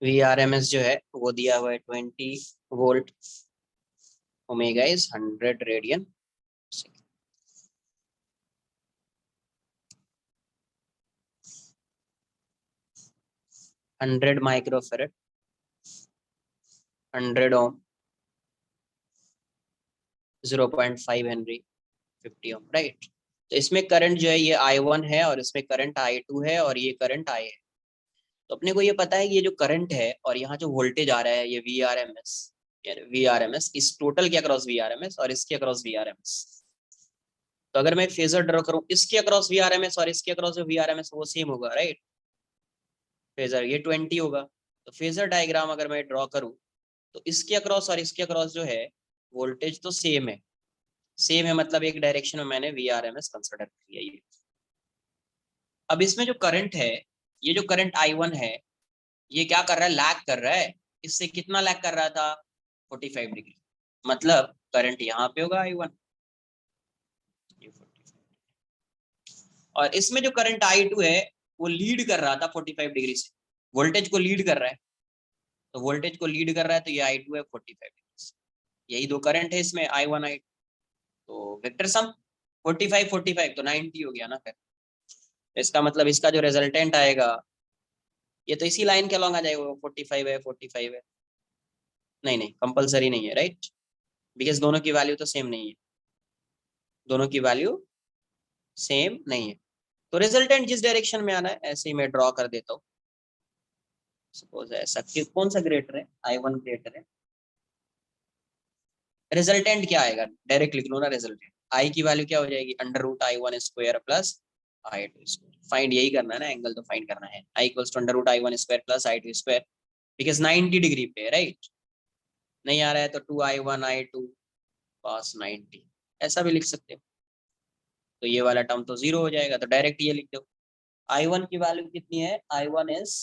Speaker 1: VRMS जो है वो दिया हुआ है 20 volt, omega is 100 radian, 100 microfarad, 100 ohm, 0.5 henry, 50 ohm, right. तो इसमें करंट जो है ये I1 है और इसमें करंट I2 है और ये करंट I है। तो अपने को ये पता है कि ये जो करंट है और यहाँ जो वोल्टेज आ रहा है ये VRMS इस टोटल के अक्रॉस VRMS और इसके अक्रॉस VRMS। तो अगर मैं फेजर ड्रॉ करूँ इसके अक्रॉस VRMS और इसके अक्रॉस जो VRMS वो सेम होगा, राइट। फेजर ये 20 होगा, तो फेजर डायग्राम अगर मैं ड्रॉ करूँ तो इसके अक्रॉस और इसके अक्रॉस जो है वोल्टेज तो सेम है, सेम है मतलब एक डायरेक्शन में मैंने VRMS कंसिडर किया ये। अब इसमें जो करंट है, ये जो करंट I1 है ये क्या कर रहा है, लैग कर रहा है। इससे कितना लैग कर रहा था, 45 डिग्री, मतलब करंट यहाँ पे होगा I1, और इसमें जो करंट I2 है वो लीड कर रहा था 45 डिग्री से, वोल्टेज को लीड कर रहा है। तो वोल्टेज को लीड कर रहा है तो ये I2 है 45 डिग्री से। यही दो करंट है इसमें I1 I2, तो वेक्टर सम 45 45 तो 90 हो गया ना। फिर इसका मतलब इसका जो रिजल्टेंट आएगा ये तो इसी लाइन के अलॉन्ग आ जाएगा, 45 है 45 है। नहीं नहीं कंपलसरी नहीं है, राइट, बिकॉज दोनों की वैल्यू तो सेम नहीं है, दोनों की वैल्यू सेम नहीं है। तो रिजल्टेंट जिस डायरेक्शन में आना है ऐसे ही मैं ड्रॉ कर देता हूँ। सपोज ऐसा कि कौन सा ग्रेटर है, I1 ग्रेटर है। रिजल्टेंट क्या आएगा, डायरेक्ट लिख लो ना रिजल्टेंट। आई की वैल्यू क्या हो जाएगी, √I1² प्लस I2²। फाइंड यही करना है ना, एंगल तो फाइंड करना है। I equals to √I1² plus I2², because 90 degree पे, राइट। नहीं आ रहा है तो 2I1 I2 cos 90, ऐसा भी लिख सकते हो। तो ये वाला टर्म तो 0 हो जाएगा, तो डायरेक्ट ये लिख दो। I1 की वैल्यू कितनी है, I1 इज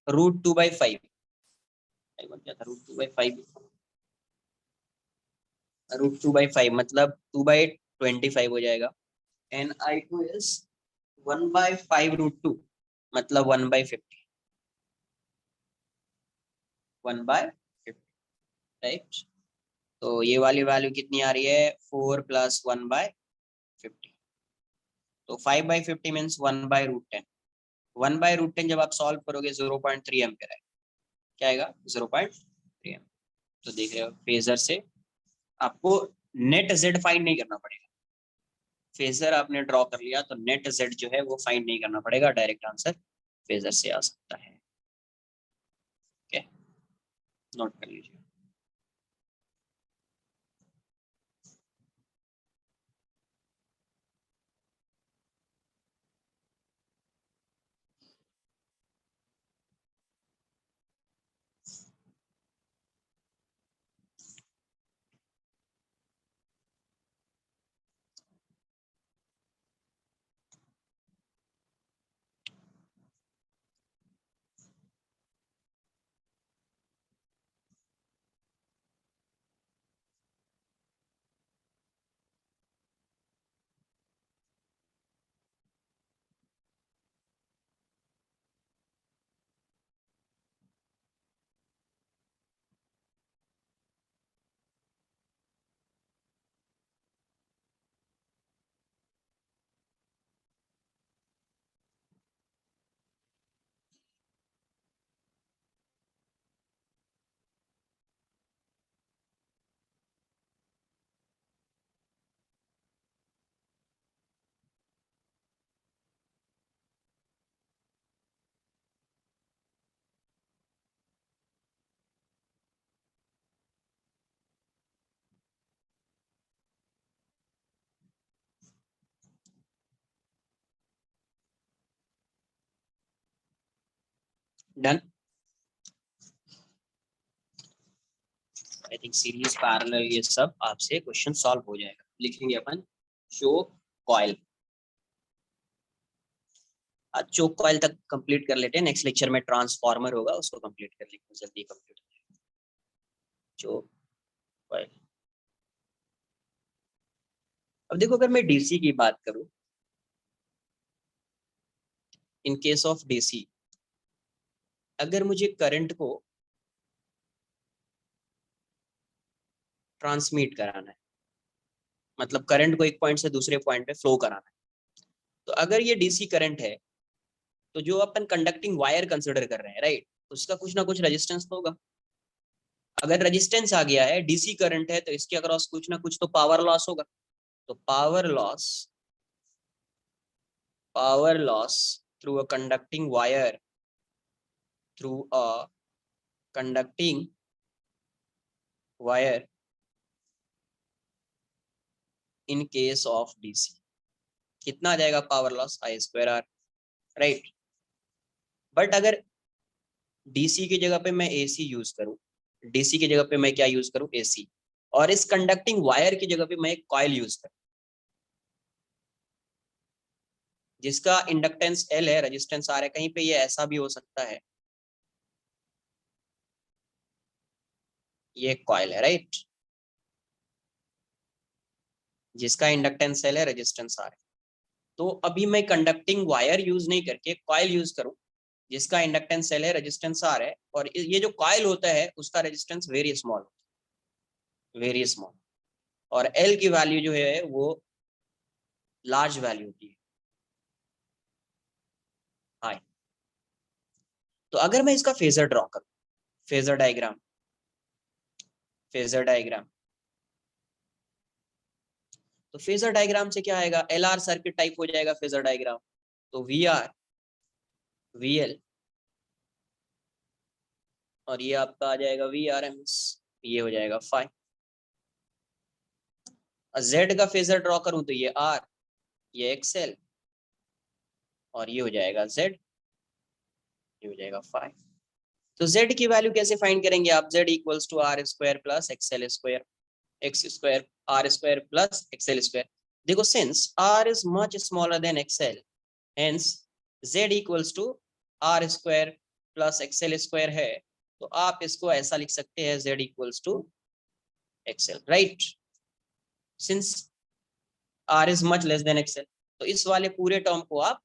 Speaker 1: √2/5। I1 क्या था, √2/5, √2/5 मतलब 2/25 हो जाएगा। एंड I2 इज 1/5 √2 मतलब 1/50, 1/50, राइट। तो ये वाली वैल्यू कितनी आ रही है, 4 + 1/50। तो 5/50 मीन्स 1/√10। 1/√10 जब आप सॉल्व करोगे 0.3 एम्पियर है, क्या आएगा, 0.3 एम्पियर। तो देख रहे हो फेजर से आपको नेट जेड फाइंड नहीं करना पड़ेगा। फेजर आपने ड्रॉ कर लिया तो नेट जेड जो है वो फाइंड नहीं करना पड़ेगा, डायरेक्ट आंसर फेजर से आ सकता है। ओके, नोट कर लीजिए। Done. I think series parallel ये सब आपसे क्वेश्चन सॉल्व हो जाएगा। लिखेंगे अपन चोक कॉइल। आज चोक कॉइल तक कंप्लीट कर लेते हैं, नेक्स्ट लेक्चर में ट्रांसफार्मर होगा उसको कंप्लीट कर लेंगे, जल्दी कंप्लीट हो जाएगा चोक कॉइल। अब देखो अगर मैं डीसी की बात करूं, इन केस ऑफ डीसी अगर मुझे करंट को ट्रांसमिट कराना है, मतलब करंट को एक पॉइंट से दूसरे पॉइंट पे फ्लो कराना है, तो अगर ये डीसी करंट है तो जो अपन कंडक्टिंग वायर कंसिडर कर रहे हैं, राइट, उसका कुछ ना कुछ रेजिस्टेंस तो होगा। अगर रेजिस्टेंस आ गया है, डीसी करंट है, तो इसके अक्रॉस कुछ ना कुछ तो पावर लॉस होगा। तो power loss through a conducting wire, through a conducting wire in case of DC, कितना आ जाएगा power loss? I square R, right. But अगर डीसी की जगह पे मैं एसी यूज करूं, डीसी की जगह पे मैं क्या यूज करूं? एसी, और इस कंडक्टिंग वायर की जगह पे मैं एक कॉइल यूज करूं जिसका इंडक्टेंस एल है, रेजिस्टेंस आर है, कहीं पे ये ऐसा भी हो सकता है, ये कॉइल है, राइट, जिसका इंडक्टेंस एल है, रेजिस्टेंस आर है। तो अभी मैं कंडक्टिंग वायर यूज नहीं करके कॉइल यूज करूं जिसका इंडक्टेंस एल है, रेजिस्टेंस आर है, और ये जो कॉइल होता है उसका resistance very small, very small, और एल की वैल्यू जो है वो लार्ज वैल्यू होती है, हाई। तो अगर मैं इसका फेजर ड्रॉ करूं, फेजर डायग्राम, फेजर डायग्राम, तो फेजर डायग्राम से क्या आएगा? एल आर सर्किट टाइप हो जाएगा फेजर डायग्राम। तो वी आर, वी एल, और ये आपका आ जाएगा वी आर एम एस, ये हो जाएगा फाइव। जेड का फेजर ड्रॉ करूं तो ये आर, ये एक्सएल, और ये हो जाएगा जेड, ये हो जाएगा फाइव। तो जेड की वैल्यू कैसे फाइंड करेंगे आप? Z equals to R square plus XL square, X square R square plus XL square. देखो, since R is much smaller than XL, hence Z equals to R square plus XL square है, तो आप इसको ऐसा लिख सकते हैं, Z equals to XL, right, since R is much less than XL. तो इस वाले पूरे टर्म को आप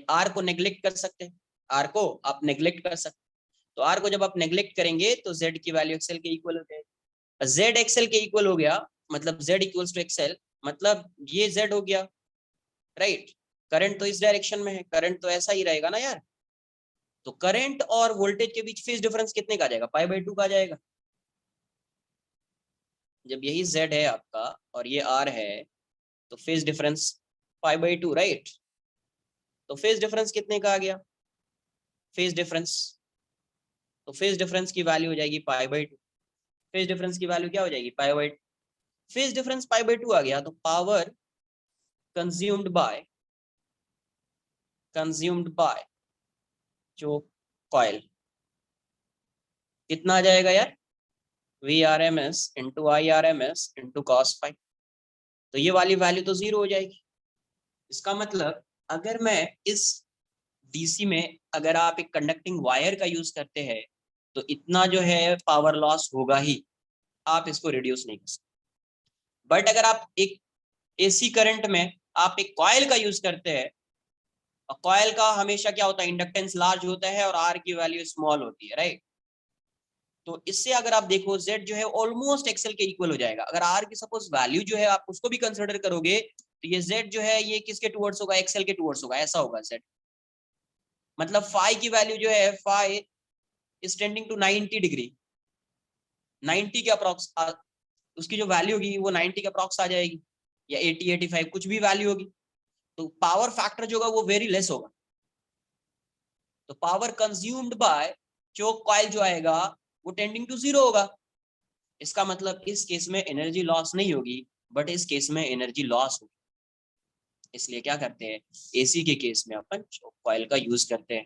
Speaker 1: आर को नेग्लेक्ट कर सकते हैं, आर को आप नेग्लेक्ट कर सकते हैं। तो आर को जब आप नेग्लेक्ट करेंगे तो जेड की वैल्यू एक्सएल के इक्वल हो जाएगी। जेड एक्सएल के इक्वल हो गया मतलब जेड इक्वल्स टू एक्सएल, मतलब ये जेड हो गया, राइट। करंट तो इस डायरेक्शन में है, करंट तो ऐसा ही रहेगा ना यार। तो करंट और वोल्टेज के बीच फेज डिफरेंस कितने का आ जाएगा? पाई बाई 2 का आ जाएगा। जब यही जेड है आपका और ये आर है, तो phase difference pi by 2, right. तो फेज डिफरेंस कितने का आ गया? फेज डिफरेंस, तो फेज डिफरेंस की वैल्यू हो जाएगी पाई बाई 2। फेज डिफरेंस की वैल्यू क्या हो जाएगी? Pi by 2। Phase difference pi by 2 आ गया, तो पावर कंज्यूम्ड बाय जो कॉइल, कितना आ जाएगा यार? V R M S into I R M S into cos phi. तो ये वाली वैल्यू तो जीरो हो जाएगी। इसका मतलब अगर मैं इस डीसी में अगर आप एक कंडक्टिंग वायर का यूज करते हैं तो इतना जो है पावर लॉस होगा ही, आप इसको रिड्यूस नहीं कर सकते। बट अगर आप एक एसी करंट में आप एक कॉइल का यूज करते हैं, और कॉइल का हमेशा क्या होता है? इंडक्टेंस लार्ज होता है और आर की वैल्यू स्मॉल होती है, राइट। तो इससे अगर आप देखो जेड जो है ऑलमोस्ट एक्सएल के इक्वल हो जाएगा। अगर आर की सपोज वैल्यू जो है आप उसको भी कंसिडर करोगे तो ये जेड जो है ये किसके टुवर्ड्स होगा? एक्सएल के टुवर्ड्स होगा, ऐसा होगा जेड। मतलब फाई की वैल्यू जो है, फाई इज टेंडिंग टू 90 डिग्री, 90 के अप्रॉक्स उसकी जो वैल्यू होगी वो 90 के अप्रॉक्स आ जाएगी, या 80 85 कुछ भी वैल्यू होगी। तो पावर फैक्टर जो होगा वो वेरी लेस होगा। तो power consumed by choke coil जो आएगा वो टेंडिंग टू जीरो होगा। इसका मतलब इस केस में एनर्जी लॉस नहीं होगी, बट इस केस में एनर्जी लॉस होगी। इसलिए क्या करते हैं, एसी के केस में अपन चोक कॉइल का यूज करते हैं,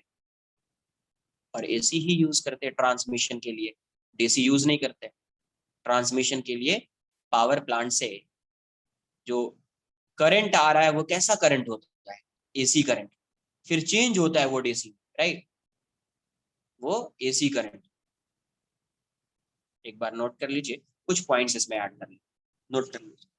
Speaker 1: और एसी ही यूज करते हैं ट्रांसमिशन के लिए, डीसी यूज नहीं करते। ट्रांसमिशन के लिए पावर प्लांट से जो करंट आ रहा है वो कैसा करंट होता है? AC current. फिर चेंज होता है वो डीसी, राइट, वो एसी करंट। एक बार नोट कर लीजिए, कुछ पॉइंट्स इसमें ऐड कर लीजिए, नोट कर लीजिए।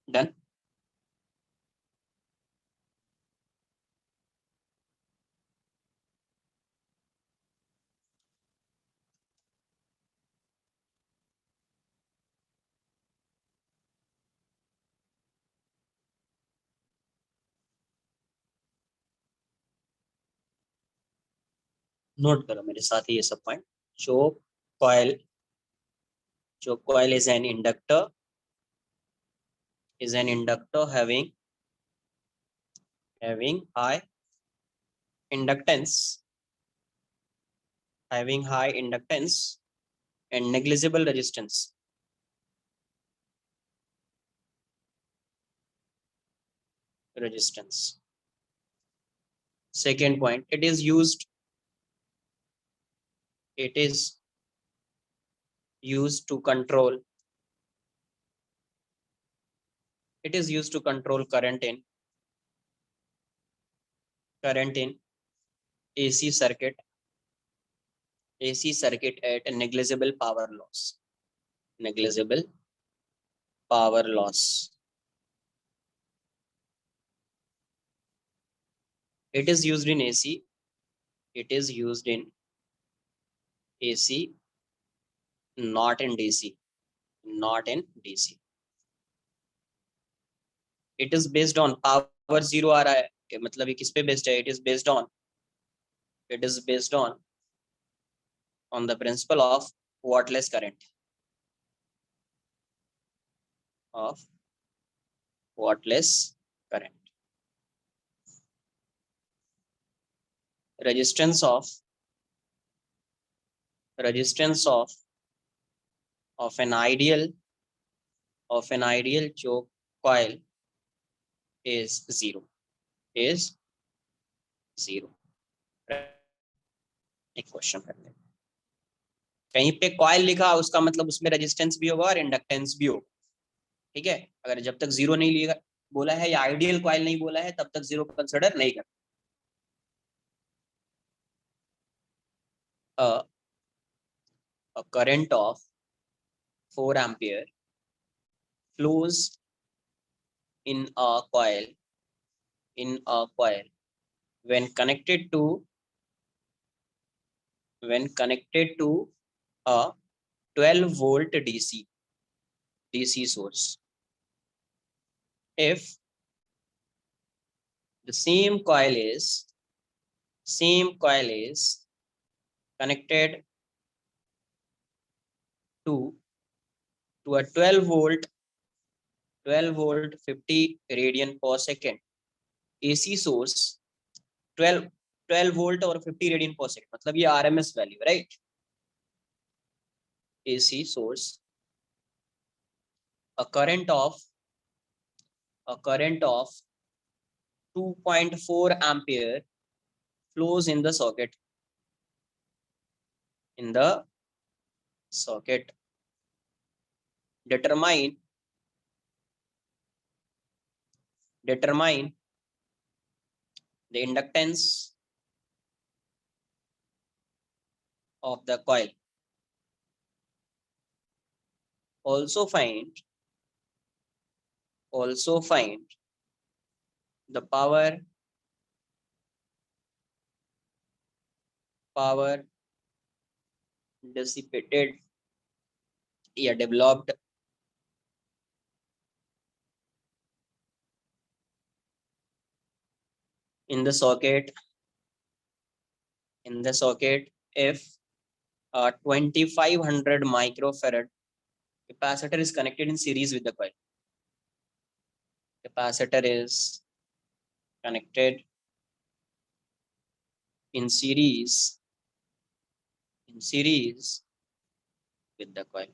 Speaker 1: डन। नोट करो मेरे साथ ये सब point. choke coil, choke coil is an inductor having high inductance, and negligible resistance. Second point, it is used to control current in AC circuit at a negligible power loss. It is used in AC. Not in DC. It is based on power zero आ रहा है, मतलब ये किस पे based है? It is based on the principle of wattless current. Resistance of an ideal choke coil is zero. एक question कर ले, कहीं पे कॉइल लिखा उसका मतलब उसमें रेजिस्टेंस भी होगा और इंडक्टेंस भी होगा, ठीक है। अगर जब तक जीरो नहीं लिएगा बोला है या आइडियल कॉइल नहीं बोला है तब तक जीरो कंसिडर नहीं कर। a current of 4 ampere flows in a coil when connected to a 12 volt DC source. If the same coil is connected to a 12 volt 50 radian per second AC source, 12 volt और 50 radian per second, मतलब ये RMS value, right. AC source, a current of 2.4 ampere flows in the socket. Determine the inductance of the coil. Also find the power dissipated या developed in the socket if a 2500 microfarad capacitor is connected in series with the coil. Capacitor is connected in series with the coil.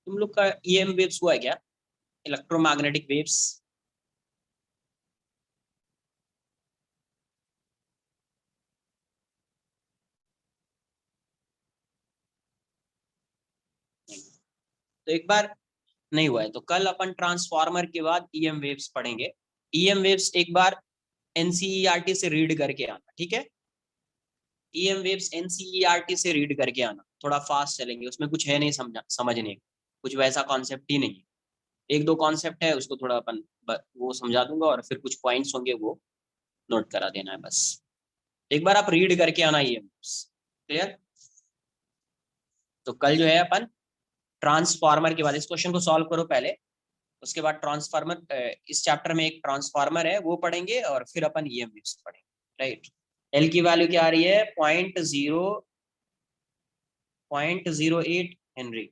Speaker 1: तुम लोग का EM waves हुआ है क्या? Electromagnetic waves तो एक बार नहीं हुआ है तो कल अपन ट्रांसफार्मर के बाद EM वेव्स पढ़ेंगे। ईएम वेव्स एक बार एनसीईआरटी से रीड करके आना, ठीक है। ईएम वेव्स एनसीईआरटी से रीड करके आना, थोड़ा फास्ट चलेंगे, उसमें कुछ है नहीं समझने, कुछ वैसा कॉन्सेप्ट ही नहीं है। एक दो कॉन्सेप्ट है, उसको थोड़ा अपन वो समझा दूंगा, और फिर कुछ पॉइंट्स होंगे वो नोट करा देना है बस। एक बार आप रीड करके आना ईएम वेव्स, क्लियर। तो कल जो है अपन ट्रांसफार्मर के बाद इस क्वेश्चन को सॉल्व करो पहले, उसके बाद ट्रांसफार्मर, इस चैप्टर में एक ट्रांसफार्मर है वो पढ़ेंगे, और फिर अपन ईएम वेव्स पढ़ेंगे, राइट। एल की वैल्यू क्या आ रही है, 0.08 हेनरी,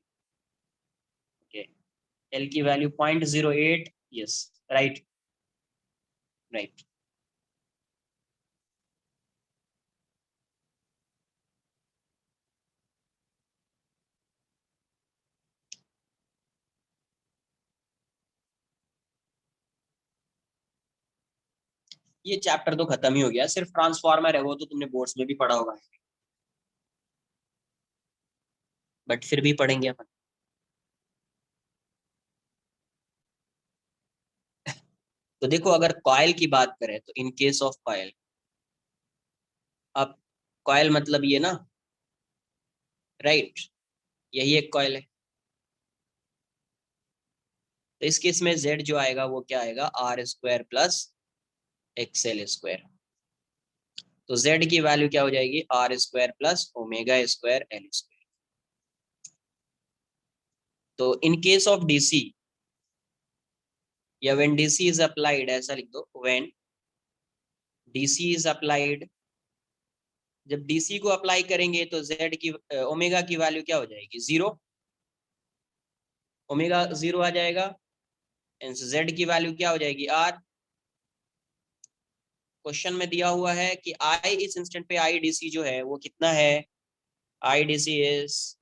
Speaker 1: ओके। एल की वैल्यू 0.08, यस, राइट राइट। ये चैप्टर तो खत्म ही हो गया, सिर्फ ट्रांसफार्मर है, वो तो तुमने बोर्ड्स में भी पढ़ा होगा, बट फिर भी पढ़ेंगे अपन। तो देखो, अगर कॉइल की बात करें तो इन केस ऑफ कॉइल, अब कॉइल मतलब ये ना, राइट, यही एक कॉइल है। तो इस केस में जेड जो आएगा वो क्या आएगा, R square plus XL square. तो जेड की वैल्यू क्या हो जाएगी, R square plus omega square L square. तो इन केस ऑफ डीसी, या व्हेन डीसी इज अप्लाइड, ऐसा लिख दो, व्हेन डीसी इज अप्लाइड, जब डीसी को अप्लाई करेंगे तो जेड की ओमेगा की वैल्यू क्या हो जाएगी, 0, ओमेगा 0 आ जाएगा। जेड की वैल्यू क्या हो जाएगी, आर। क्वेश्चन में दिया हुआ है कि आई, इस इंस्टेंट पे आई डीसी जो है वो कितना है, आई डीसी इज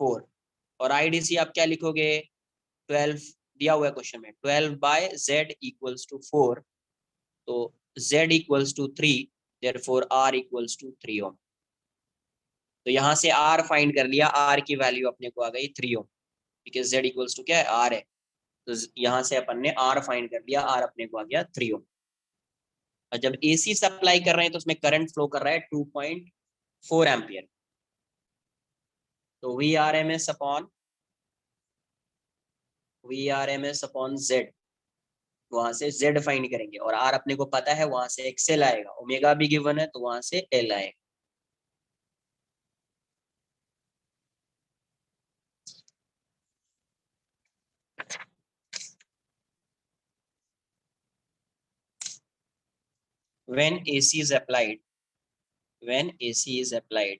Speaker 1: 4, और आई डीसी आप क्या लिखोगे, 12, दिया हुआ है क्वेश्चन में, 12/z = 4, तो z = 3, therefore r = 3 ओम। तो यहाँ से r फाइंड कर लिया, r की वैल्यू अपने को आ गई 3 ओम, बिकॉज z क्या है, r है। तो यहाँ से अपन ने r फाइंड कर लिया, r अपने को आ गया 3 ओम। और जब एसी सप्लाई कर रहे हैं तो उसमें करंट फ्लो कर रहा है 2.4 एम्पियर। तो V R M S upon Z, वहां से जेड फाइंड करेंगे, और आर अपने को पता है, वहां से एक्सएल आएगा, ओमेगा भी गिवन है तो वहां से एल आएगा। when AC is applied when AC is applied,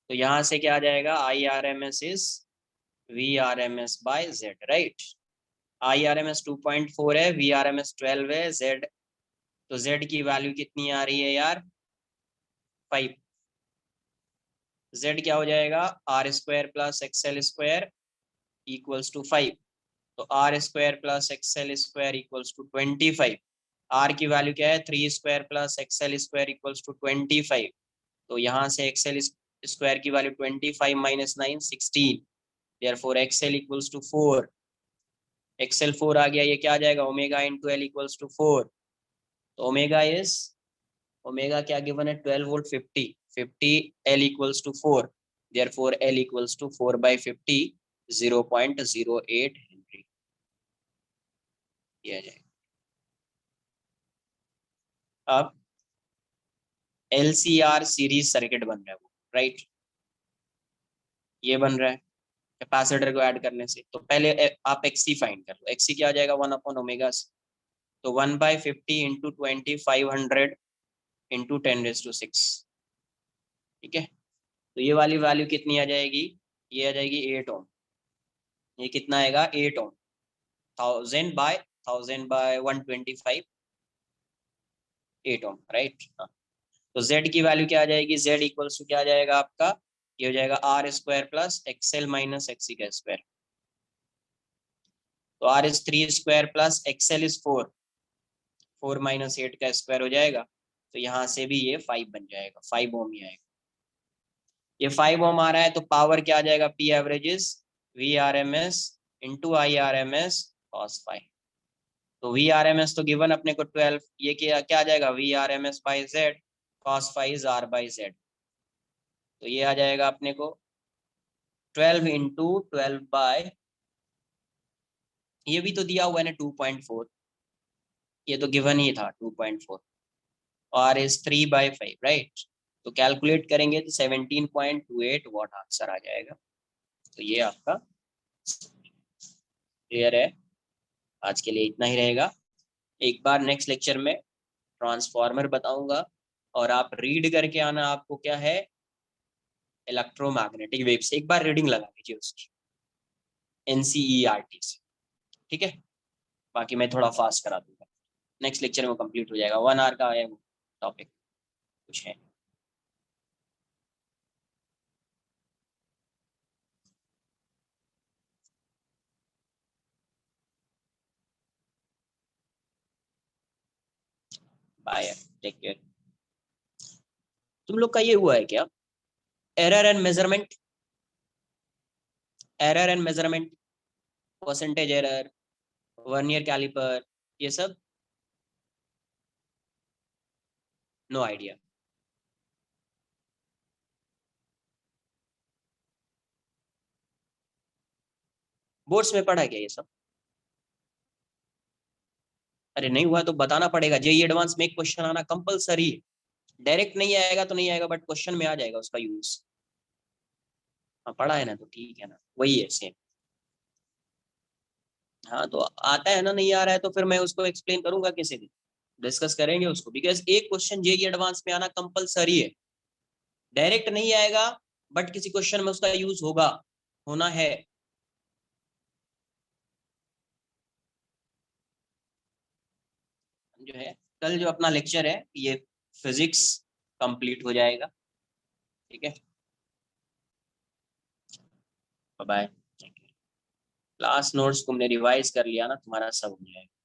Speaker 1: तो यहां से क्या आ जाएगा, I R M S is V RMS/Z, right. I R M S 2.4 है, VRMS 12 है, Z, तो Z की वैल्यू कितनी आ रही है यार, 5। Z क्या हो जाएगा, r² + XL² = 5, तो r² + XL² = 25। r की वैल्यू क्या है, 3² + XL² = 25। तो यहाँ से एक्सएल स्क्वायर की value 25 - 9 16, therefore XL equals to 4, XL 4 आ गया, ये क्या आ जाएगा, omega into L equals to 4। तो ओमेगा क्या गिवन है, 12 volt 50 L equals to 4, therefore L equals to 4/50, 0.08 henry दिया जाएगा। अब LCR सीरीज सर्किट बन रहा है वो, राइट, ये बन रहा है कैपेसिटर को ऐड करने से। तो पहले आप एक्सी फाइंड कर लो, एक्सी क्या आ जाएगा, 1/ओमेगा। तो 1/50 इंटू 20, 500 इंटू 10⁻⁶, ठीक है। तो ये वाली वैल्यू कितनी आ जाएगी, ये आ जाएगी 8 ओम। ये कितना आएगा, 8 ओम, 1000/125, 8 ओम, राइट। तो Z की वैल्यू क्या आ जाएगी, Z इक्वल्स टू क्या आ जाएगा आपका, ये हो जाएगा r² + XL - XC²। तो r is 3² + XL is 4, 4 - 8 का स्क्वायर हो जाएगा। तो यहाँ से भी ये 5 बन जाएगा, 5 ओम ही आएगा। ये 5 ओम आ रहा है, तो पावर क्या आ जाएगा, P average is V RMS into IRMS cos phi। तो VRMS तो गिवन अपने को 12, ये क्या आ जाएगा VRMS by Z cos phi is R by Z। तो ये आ जाएगा अपने को 12 इंटू 12 बाय, ये भी तो दिया हुआ है ना 2.4, ये तो गिवन ही था 2.4, और इज 3/5 राइट। तो कैलकुलेट करेंगे तो 17.28 वाट आंसर आ जाएगा। तो ये आपका क्लियर है। आज के लिए इतना ही रहेगा। एक बार नेक्स्ट लेक्चर में ट्रांसफॉर्मर बताऊंगा, और आप रीड करके आना आपको क्या है इलेक्ट्रोमैग्नेटिक वेव से, एक बार रीडिंग लगा लीजिए उसकी NCERT से, ठीक है। बाकी मैं थोड़ा फास्ट करा दूंगा, नेक्स्ट लेक्चर में कंप्लीट हो जाएगा, 1 आवर का है वो टॉपिक कुछ है। Bye, take care. तुम लोग का ये हुआ है क्या error and measurement, error and measurement, percentage error, vernier caliper, ये सब? No idea. बोर्ड्स में पढ़ा क्या ये सब? अरे नहीं हुआ तो बताना पड़ेगा, जेई एडवांस में एक क्वेश्चन आना कंपलसरी है। डायरेक्ट नहीं आएगा तो नहीं आएगा, बट क्वेश्चन में आ जाएगा उसका यूज। हाँ पढ़ा है ना, तो ठीक है ना, वही है सेम। हाँ तो आता है ना, नहीं आ रहा है तो फिर मैं उसको एक्सप्लेन करूंगा किसी दिन, डिस्कस करेंगे उसको, बिकॉज एक क्वेश्चन जेई एडवांस में आना कंपलसरी है। डायरेक्ट नहीं आएगा, बट किसी क्वेश्चन में उसका यूज होगा, होना है। जो है कल जो अपना लेक्चर है ये फिजिक्स कंप्लीट हो जाएगा, ठीक है। बाय। क्लास नोट्स तुमने रिवाइज कर लिया ना, तुम्हारा सब हो जाएगा।